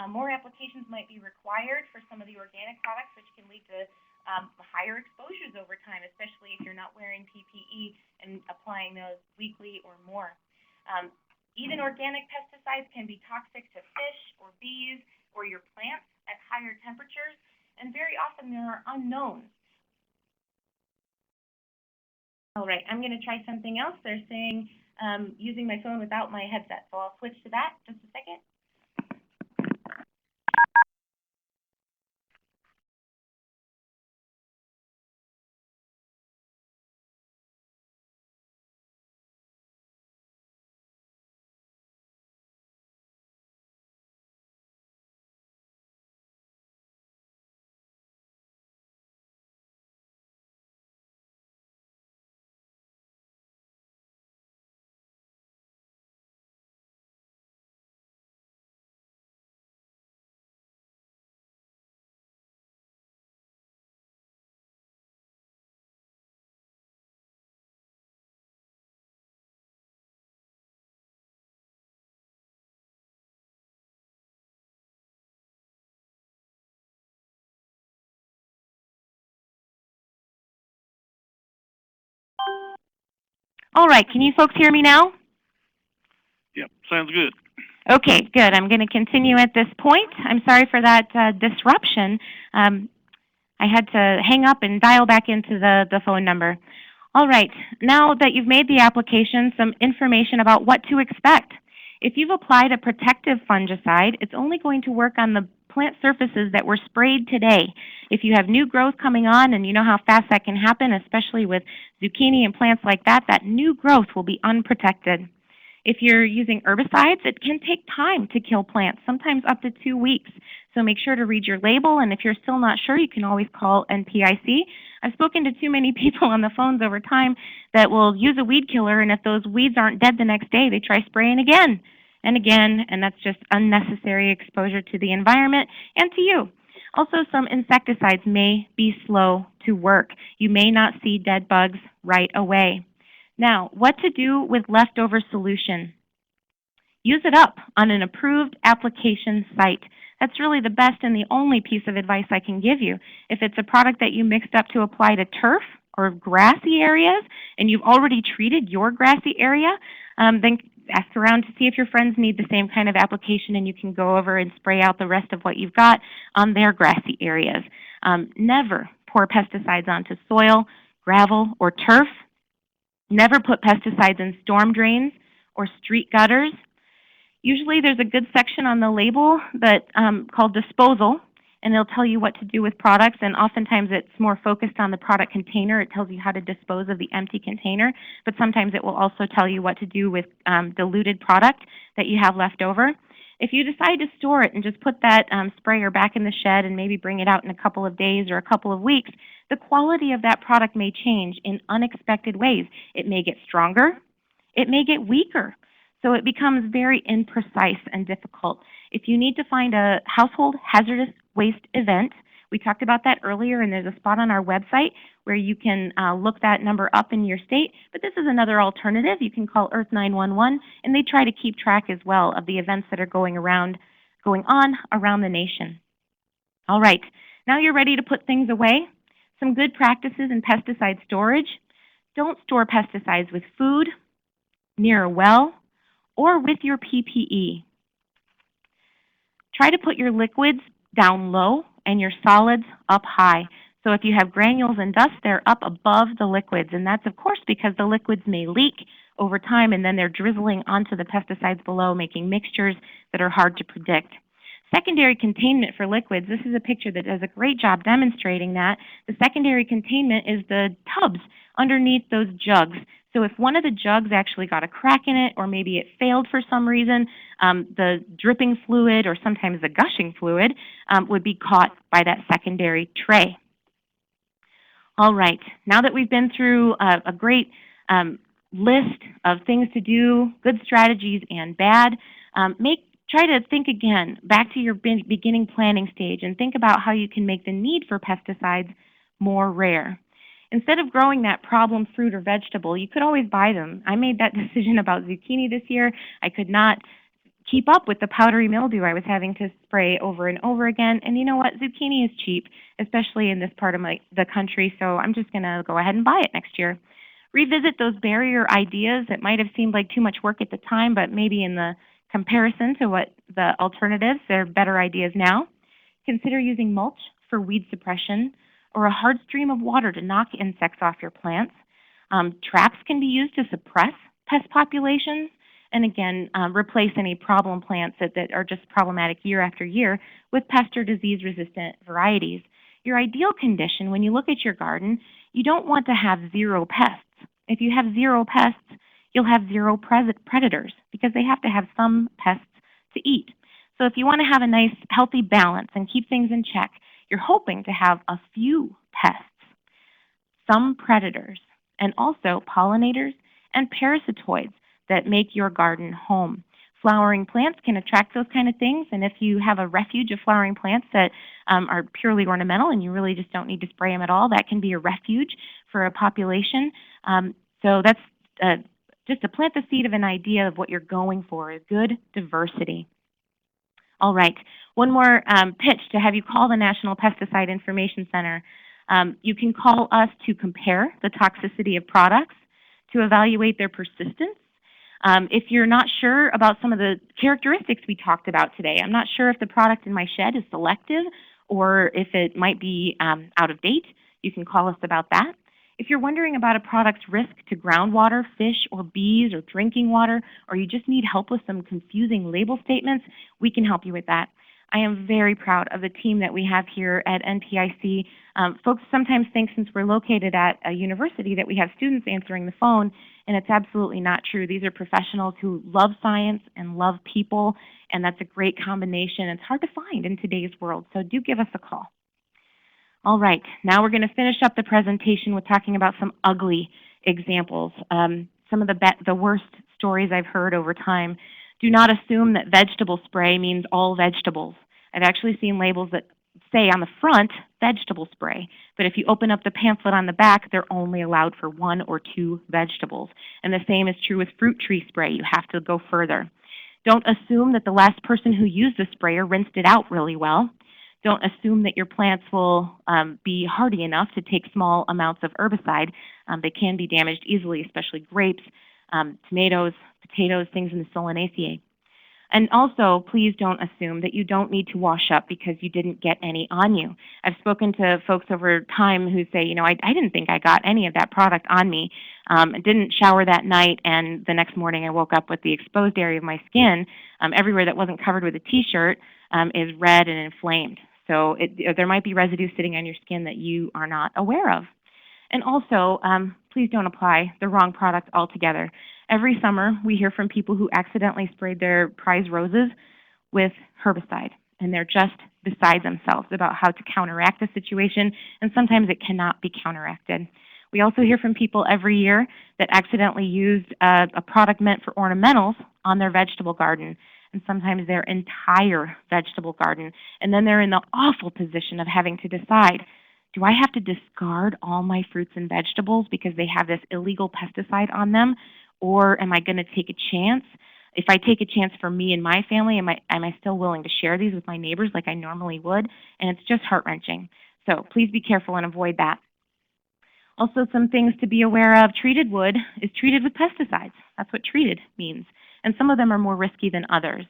More applications might be required for some of the organic products, which can lead to higher exposures over time, especially if you're not wearing PPE and applying those weekly or more. Even organic pesticides can be toxic to fish or bees or your plants at higher temperatures, and very often there are unknowns. All right, I'm going to try something else. They're saying using my phone without my headset, so I'll switch to that just a second. All right, can you folks hear me now? Yep, sounds good. Okay, good. I'm going to continue at this point. I'm sorry for that disruption. I had to hang up and dial back into the phone number. All right, now that you've made the application, some information about what to expect. If you've applied a protective fungicide, it's only going to work on the plant surfaces that were sprayed today. If you have new growth coming on, and you know how fast that can happen, especially with zucchini and plants like that, that new growth will be unprotected. If you're using herbicides, it can take time to kill plants, sometimes up to 2 weeks. So make sure to read your label, and if you're still not sure, you can always call NPIC. I've spoken to too many people on the phones over time that will use a weed killer, and if those weeds aren't dead the next day, they try spraying again and again, and that's just unnecessary exposure to the environment and to you. Also, some insecticides may be slow to work. You may not see dead bugs right away. Now, what to do with leftover solution? Use it up on an approved application site. That's really the best and the only piece of advice I can give you. If it's a product that you mixed up to apply to turf or grassy areas, and you've already treated your grassy area, then ask around to see if your friends need the same kind of application, and you can go over and spray out the rest of what you've got on their grassy areas. Never pour pesticides onto soil, gravel, or turf. Never put pesticides in storm drains or street gutters. Usually there's a good section on the label that called disposal, and it'll tell you what to do with products, and oftentimes it's more focused on the product container. It tells you how to dispose of the empty container, but sometimes it will also tell you what to do with diluted product that you have left over. If you decide to store it and just put that sprayer back in the shed and maybe bring it out in a couple of days or a couple of weeks, the quality of that product may change in unexpected ways. It may get stronger, it may get weaker. So it becomes very imprecise and difficult. If you need to find a household hazardous waste event, we talked about that earlier, and there's a spot on our website where you can look that number up in your state. But this is another alternative. You can call Earth 911, and they try to keep track as well of the events that are going on around the nation. All right, now you're ready to put things away. Some good practices in pesticide storage. Don't store pesticides with food, near a well, or with your PPE. Try to put your liquids down low and your solids up high. So if you have granules and dust, they're up above the liquids, and that's of course because the liquids may leak over time and then they're drizzling onto the pesticides below, making mixtures that are hard to predict. Secondary containment for liquids, this is a picture that does a great job demonstrating that. The secondary containment is the tubs underneath those jugs. So if one of the jugs actually got a crack in it, or maybe it failed for some reason, the dripping fluid or sometimes the gushing fluid would be caught by that secondary tray. All right, now that we've been through a great list of things to do, good strategies and bad, try to think again back to your beginning planning stage and think about how you can make the need for pesticides more rare. Instead of growing that problem fruit or vegetable, you could always buy them. I made that decision about zucchini this year. I could not keep up with the powdery mildew I was having to spray over and over again. And you know what? Zucchini is cheap, especially in this part of the country, so I'm just going to go ahead and buy it next year. Revisit those barrier ideas that might have seemed like too much work at the time, but maybe in the comparison to what the alternatives, they're better ideas now. Consider using mulch for weed suppression or a hard stream of water to knock insects off your plants. Traps can be used to suppress pest populations. And again, replace any problem plants that are just problematic year after year with pest or disease-resistant varieties. Your ideal condition, when you look at your garden, you don't want to have zero pests. If you have zero pests, you'll have zero predators because they have to have some pests to eat. So if you want to have a nice, healthy balance and keep things in check, you're hoping to have a few pests, some predators, and also pollinators and parasitoids that make your garden home. Flowering plants can attract those kind of things, and if you have a refuge of flowering plants that are purely ornamental and you really just don't need to spray them at all, that can be a refuge for a population. So that's just to plant the seed of an idea of what you're going for, is good diversity. All right, one more pitch to have you call the National Pesticide Information Center. You can call us to compare the toxicity of products, to evaluate their persistence. If you're not sure about some of the characteristics we talked about today, I'm not sure if the product in my shed is selective or if it might be out of date, you can call us about that. If you're wondering about a product's risk to groundwater, fish, or bees, or drinking water, or you just need help with some confusing label statements, we can help you with that. I am very proud of the team that we have here at NPIC. Folks sometimes think since we're located at a university that we have students answering the phone, and it's absolutely not true. These are professionals who love science and love people, and that's a great combination. It's hard to find in today's world, so do give us a call. All right, now we're going to finish up the presentation with talking about some ugly examples. Some of the worst stories I've heard over time. Do not assume that vegetable spray means all vegetables. I've actually seen labels that say on the front, vegetable spray, but if you open up the pamphlet on the back, they're only allowed for 1 or 2 vegetables. And the same is true with fruit tree spray. You have to go further. Don't assume that the last person who used the sprayer rinsed it out really well. Don't assume that your plants will be hardy enough to take small amounts of herbicide. They can be damaged easily, especially grapes, tomatoes, potatoes, things in the Solanaceae. And also, please don't assume that you don't need to wash up because you didn't get any on you. I've spoken to folks over time who say, you know, I didn't think I got any of that product on me. I didn't shower that night, and the next morning I woke up with the exposed area of my skin, everywhere that wasn't covered with a t-shirt, is red and inflamed. So there might be residue sitting on your skin that you are not aware of. And also, please don't apply the wrong product altogether. Every summer, we hear from people who accidentally sprayed their prize roses with herbicide, and they're just beside themselves about how to counteract the situation, and sometimes it cannot be counteracted. We also hear from people every year that accidentally used a product meant for ornamentals on their vegetable garden, and sometimes their entire vegetable garden. And then they're in the awful position of having to decide, do I have to discard all my fruits and vegetables because they have this illegal pesticide on them, or am I going to take a chance? If I take a chance for me and my family, am I still willing to share these with my neighbors like I normally would? And it's just heart-wrenching. So please be careful and avoid that. Also, some things to be aware of. Treated wood is treated with pesticides. That's what treated means. And some of them are more risky than others.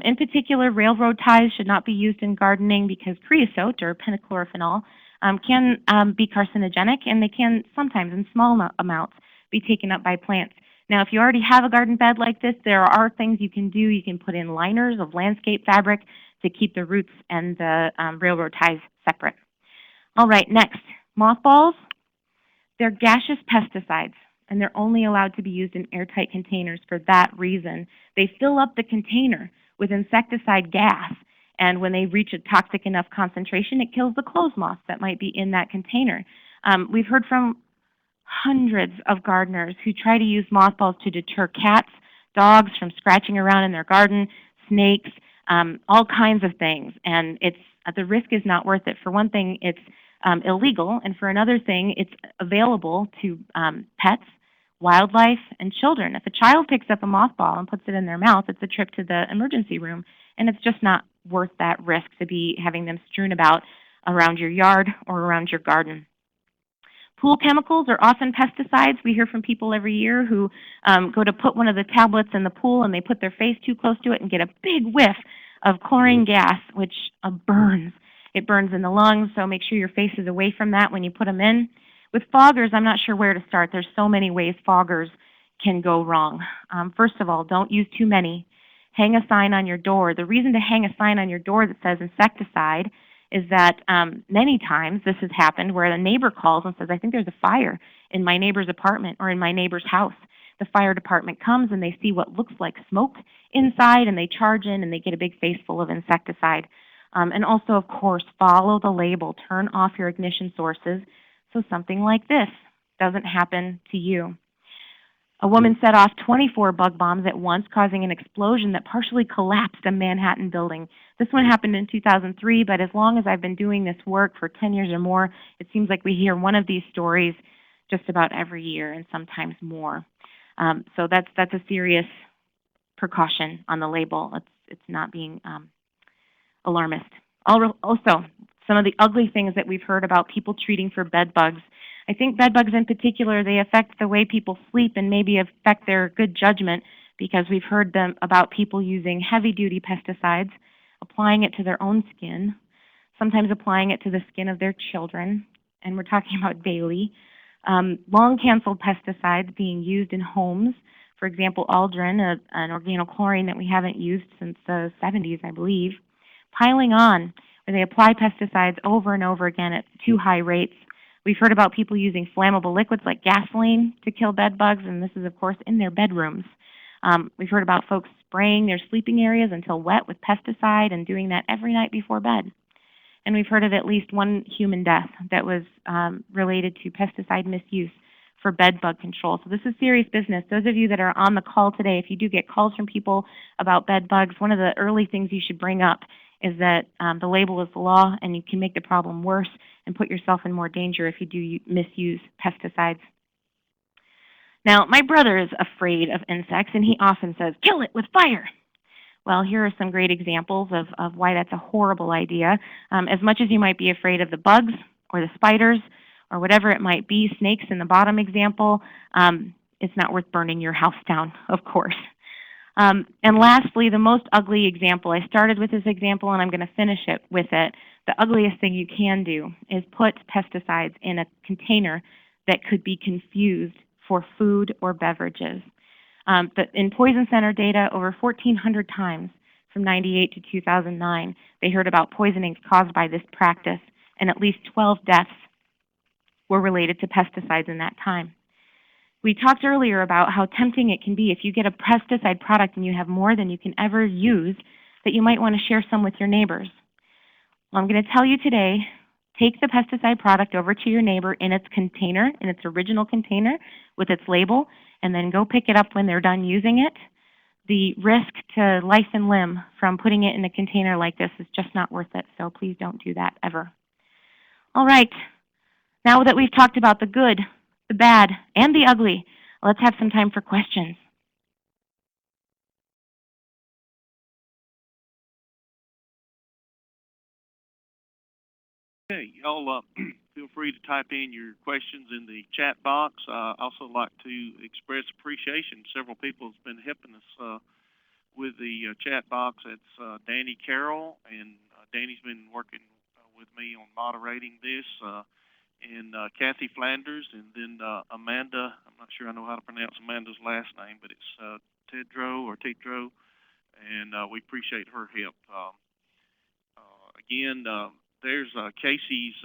In particular, railroad ties should not be used in gardening because creosote, or penachlorophenol, can be carcinogenic, and they can sometimes, in small amounts, be taken up by plants. Now, if you already have a garden bed like this, there are things you can do. You can put in liners of landscape fabric to keep the roots and the railroad ties separate. All right, next, mothballs. They're gaseous pesticides, and they're only allowed to be used in airtight containers for that reason. They fill up the container with insecticide gas, and when they reach a toxic enough concentration, it kills the clothes moths that might be in that container. We've heard from hundreds of gardeners who try to use mothballs to deter cats, dogs from scratching around in their garden, snakes, all kinds of things, and the risk is not worth it. For one thing, it's illegal, and for another thing, it's available to pets, wildlife, and children. If a child picks up a mothball and puts it in their mouth, it's a trip to the emergency room, and it's just not worth that risk to be having them strewn about around your yard or around your garden. Pool chemicals are often pesticides. We hear from people every year who go to put one of the tablets in the pool and they put their face too close to it and get a big whiff of chlorine gas, which burns. It burns in the lungs, so make sure your face is away from that when you put them in. With foggers, I'm not sure where to start. There's so many ways foggers can go wrong. First of all, don't use too many. Hang a sign on your door. The reason to hang a sign on your door that says insecticide is that many times this has happened where a neighbor calls and says, I think there's a fire in my neighbor's apartment or in my neighbor's house. The fire department comes and they see what looks like smoke inside and they charge in and they get a big face full of insecticide. And also, of course, follow the label. Turn off your ignition sources so something like this doesn't happen to you. A woman set off 24 bug bombs at once, causing an explosion that partially collapsed a Manhattan building. This one happened in 2003, but as long as I've been doing this work for 10 years or more, it seems like we hear one of these stories just about every year and sometimes more. So that's a serious precaution on the label. It's not being alarmist. Also, some of the ugly things that we've heard about people treating for bed bugs. I think bed bugs in particular, they affect the way people sleep and maybe affect their good judgment because we've heard about people using heavy-duty pesticides, applying it to their own skin, sometimes applying it to the skin of their children, and we're talking about daily. Long-canceled pesticides being used in homes. For example, Aldrin, an organochlorine that we haven't used since the 70s, I believe. Piling on, where they apply pesticides over and over again at too high rates. We've heard about people using flammable liquids like gasoline to kill bed bugs, and this is, of course, in their bedrooms. We've heard about folks spraying their sleeping areas until wet with pesticide and doing that every night before bed. And we've heard of at least one human death that was related to pesticide misuse for bed bug control. So this is serious business. Those of you that are on the call today, if you do get calls from people about bed bugs, one of the early things you should bring up is that the label is the law and you can make the problem worse and put yourself in more danger if you do misuse pesticides. Now, my brother is afraid of insects and he often says, kill it with fire. Well, here are some great examples of why that's a horrible idea. As much as you might be afraid of the bugs or the spiders or whatever it might be, snakes in the bottom example, it's not worth burning your house down, of course. And lastly, the most ugly example. I started with this example and I'm going to finish it with it. The ugliest thing you can do is put pesticides in a container that could be confused for food or beverages. But in Poison Center data, over 1,400 times from 98 to 2009, they heard about poisonings caused by this practice, and at least 12 deaths were related to pesticides in that time. We talked earlier about how tempting it can be if you get a pesticide product and you have more than you can ever use. that you might want to share some with your neighbors. Well, I'm going to tell you today, take the pesticide product over to your neighbor in its container, in its original container with its label, and then go pick it up when they're done using it. The risk to life and limb from putting it in a container like this is just not worth it, so please don't do that ever. All right, now that we've talked about the good, the bad, and the ugly, let's have some time for questions. Okay, y'all feel free to type in your questions in the chat box. Also like to express appreciation. Several people have been helping us with the chat box. It's Danny Carroll, and Danny's been working with me on moderating this, and Kathy Flanders, and then Amanda. I'm not sure I know how to pronounce Amanda's last name, but it's Tedro, and we appreciate her help. Again, there's Kaci's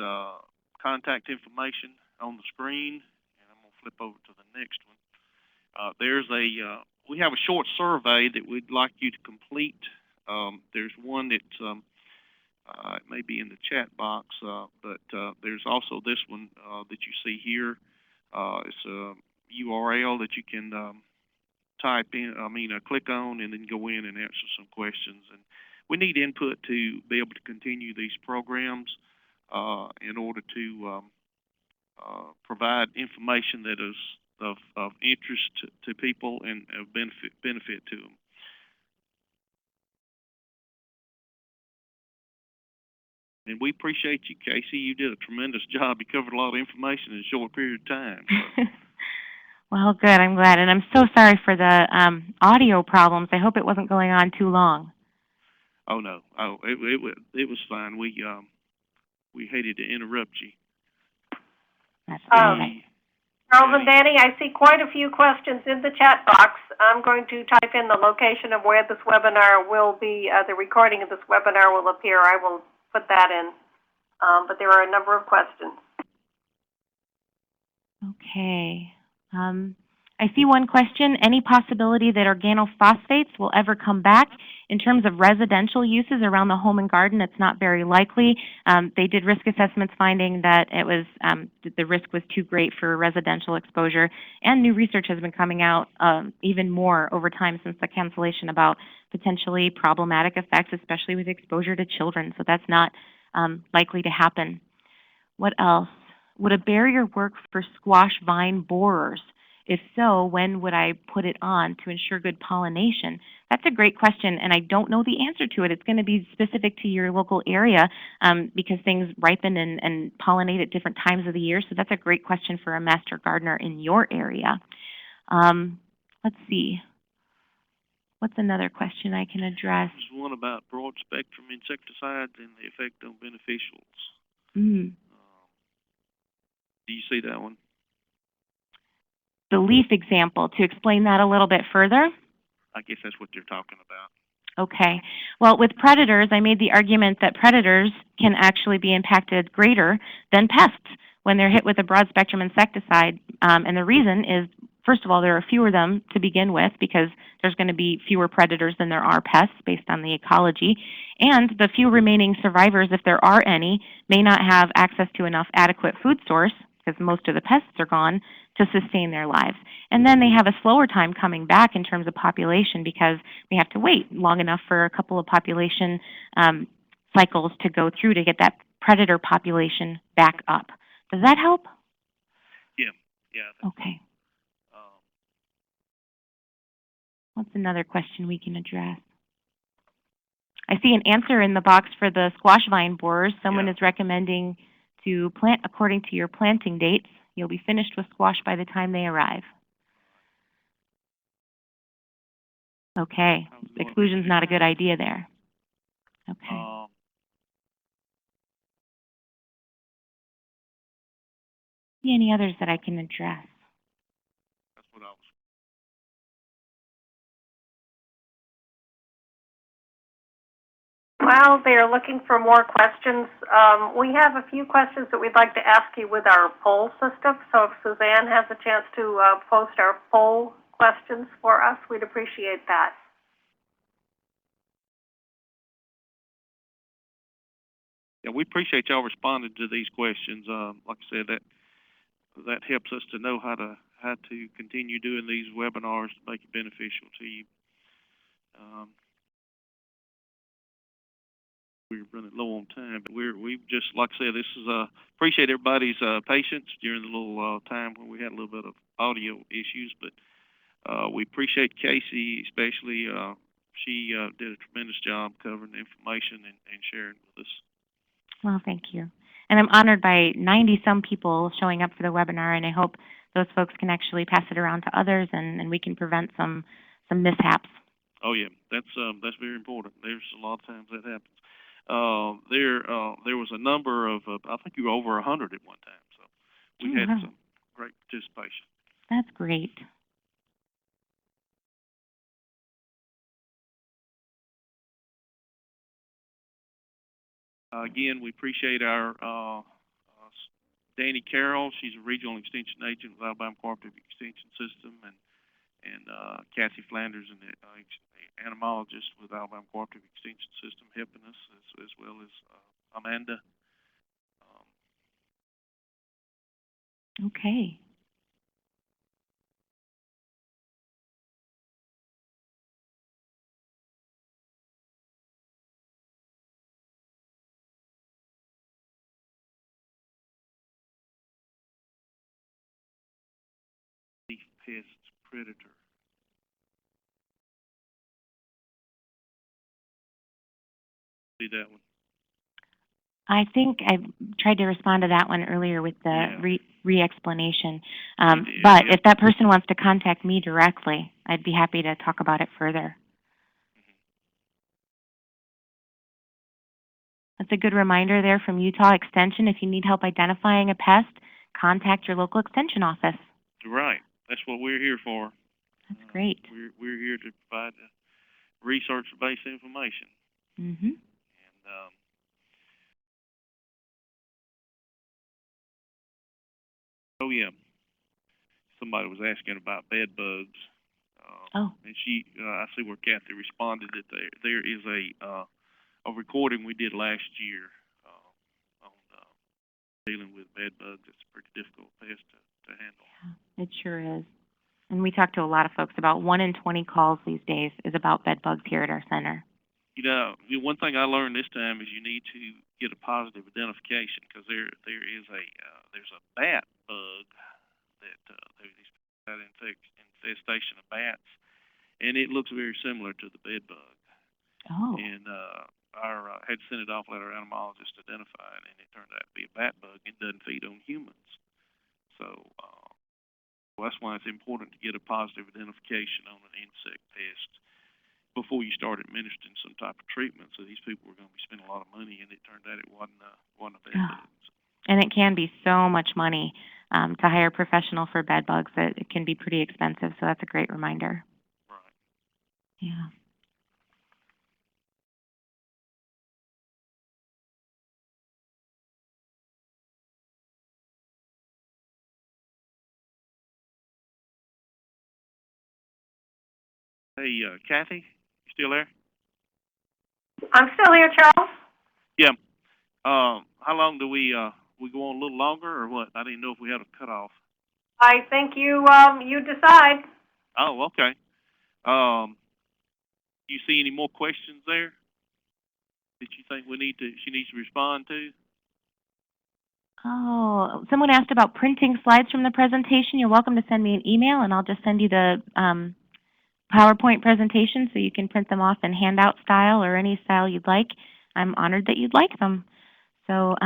contact information on the screen, and I'm going to flip over to the next one. We have a short survey that we'd like you to complete. There's one that's, it may be in the chat box, but there's also this one that you see here. It's a URL that you can click on and then go in and answer some questions. And we need input to be able to continue these programs in order to provide information that is of interest to people and of benefit to them. And we appreciate you, Kaci. You did a tremendous job. You covered a lot of information in a short period of time. So. Well, good. I'm glad. And I'm so sorry for the audio problems. I hope it wasn't going on too long. Oh, no. Oh, it was fine. We hated to interrupt you. That's all right. Charles and Danny, I see quite a few questions in the chat box. I'm going to type in the location of where this webinar will be, the recording of this webinar will appear. I will put that in. But there are a number of questions. Okay. I see one question. Any possibility that organophosphates will ever come back? In terms of residential uses around the home and garden, it's not very likely. They did risk assessments finding that it was the risk was too great for residential exposure, and new research has been coming out even more over time since the cancellation about potentially problematic effects, especially with exposure to children. So that's not likely to happen. What else? Would a barrier work for squash vine borers? If so, when would I put it on to ensure good pollination? That's a great question, and I don't know the answer to it. It's going to be specific to your local area because things ripen and pollinate at different times of the year. So that's a great question for a master gardener in your area. Let's see. What's another question I can address? There's one about broad spectrum insecticides and the effect on beneficials. Do you see that one? The leaf example, to explain that a little bit further? I guess that's what you're talking about. Okay. Well, with predators, I made the argument that predators can actually be impacted greater than pests when they're hit with a broad-spectrum insecticide. And the reason is, first of all, there are fewer of them to begin with because there's going to be fewer predators than there are pests based on the ecology. And the few remaining survivors, if there are any, may not have access to enough adequate food source because most of the pests are gone to sustain their lives. And then they have a slower time coming back in terms of population because we have to wait long enough for a couple of population cycles to go through to get that predator population back up. Does that help? Yeah. Okay. What's another question we can address? I see an answer in the box for the squash vine borers. Someone is recommending to plant according to your planting dates. You'll be finished with squash by the time they arrive. Okay. Exclusion's not a good idea there. Okay. See any others that I can address? That's what I was. Well, they are looking for more questions. We have a few questions that we'd like to ask you with our poll system. So if Suzanne has a chance to post our poll questions for us, we'd appreciate that. Yeah, we appreciate y'all responding to these questions. Like I said, that helps us to know how to continue doing these webinars to make it beneficial to you. We're running low on time, but we just, like I said, this is appreciate everybody's patience during the little time when we had a little bit of audio issues, but we appreciate Kaci especially. She did a tremendous job covering the information and sharing with us. Well, thank you. And I'm honored by 90-some people showing up for the webinar, and I hope those folks can actually pass it around to others, and we can prevent some mishaps. Oh yeah, that's very important. There's a lot of times that happens. There was a number of I think you were over 100 at one time, so we had some great participation. That's great. Again, we appreciate our Danny Carroll. She's a regional extension agent with Alabama Cooperative Extension System, and Kathy Flanders, an entomologist with Alabama Cooperative Extension System, helping us, as well as Amanda. Okay. Leaf pest predator. See that one? I think I tried to respond to that one earlier with the re-explanation. But if that person wants to contact me directly, I'd be happy to talk about it further. That's a good reminder there from Utah Extension. If you need help identifying a pest, contact your local extension office. Right. That's what we're here for. That's great. We're here to provide research-based information. Mm-hmm. And oh yeah, somebody was asking about bed bugs. And I see where Kathy responded that there is a recording we did last year on dealing with bed bugs. It's a pretty difficult pest to handle. Yeah, it sure is. And we talk to a lot of folks. About 1 in 20 calls these days is about bed bugs here at our center. You know, one thing I learned this time is you need to get a positive identification, because there's a bat bug that there's infestation of bats, and it looks very similar to the bed bug. Oh. And our had to send it off, let our entomologist identify it, and it turned out to be a bat bug. It doesn't feed on humans, so that's why it's important to get a positive identification on an insect pest before you start administering some type of treatment. So these people were going to be spending a lot of money, and it turned out it wasn't a bed bug. And it can be so much money to hire a professional for bed bugs that it can be pretty expensive. So that's a great reminder. Right. Yeah. Hey, Kathy, you still there? I'm still here, Charles. Yeah. How long do we go on a little longer, or what? I didn't know if we had a cutoff. I think you decide. Oh, okay. You see any more questions there that you think she needs to respond to? Oh, someone asked about printing slides from the presentation. You're welcome to send me an email, and I'll just send you the PowerPoint presentation so you can print them off in handout style or any style you'd like. I'm honored that you'd like them. So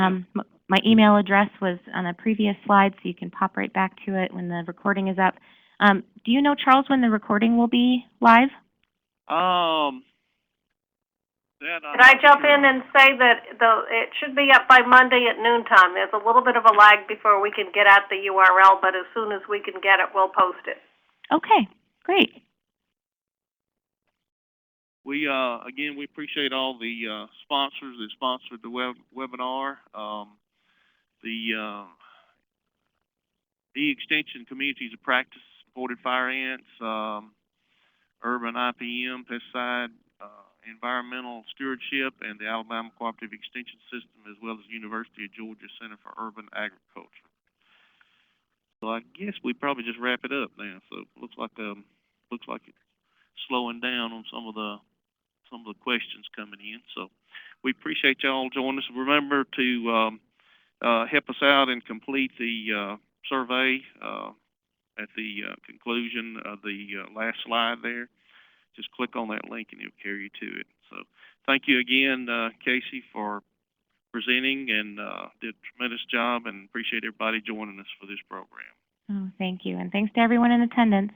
my email address was on a previous slide, so you can pop right back to it when the recording is up. Do you know, Charles, when the recording will be live? Can I jump in and say that it should be up by Monday at noontime? There's a little bit of a lag before we can get at the URL, but as soon as we can get it, we'll post it. Okay, great. We again, we appreciate all the sponsors that sponsored the webinar. The E-Extension Communities of Practice supported fire ants, Urban IPM, Pesticide Environmental Stewardship and the Alabama Cooperative Extension System, as well as University of Georgia Center for Urban Agriculture. So I guess we probably just wrap it up now. So looks like it's slowing down on some of the questions coming in. So we appreciate y'all joining us. Remember to help us out and complete the survey at the conclusion of the last slide there. Just click on that link and it'll carry you to it. So thank you again, Kaci, for presenting and did a tremendous job, and appreciate everybody joining us for this program. Oh, thank you. And thanks to everyone in attendance.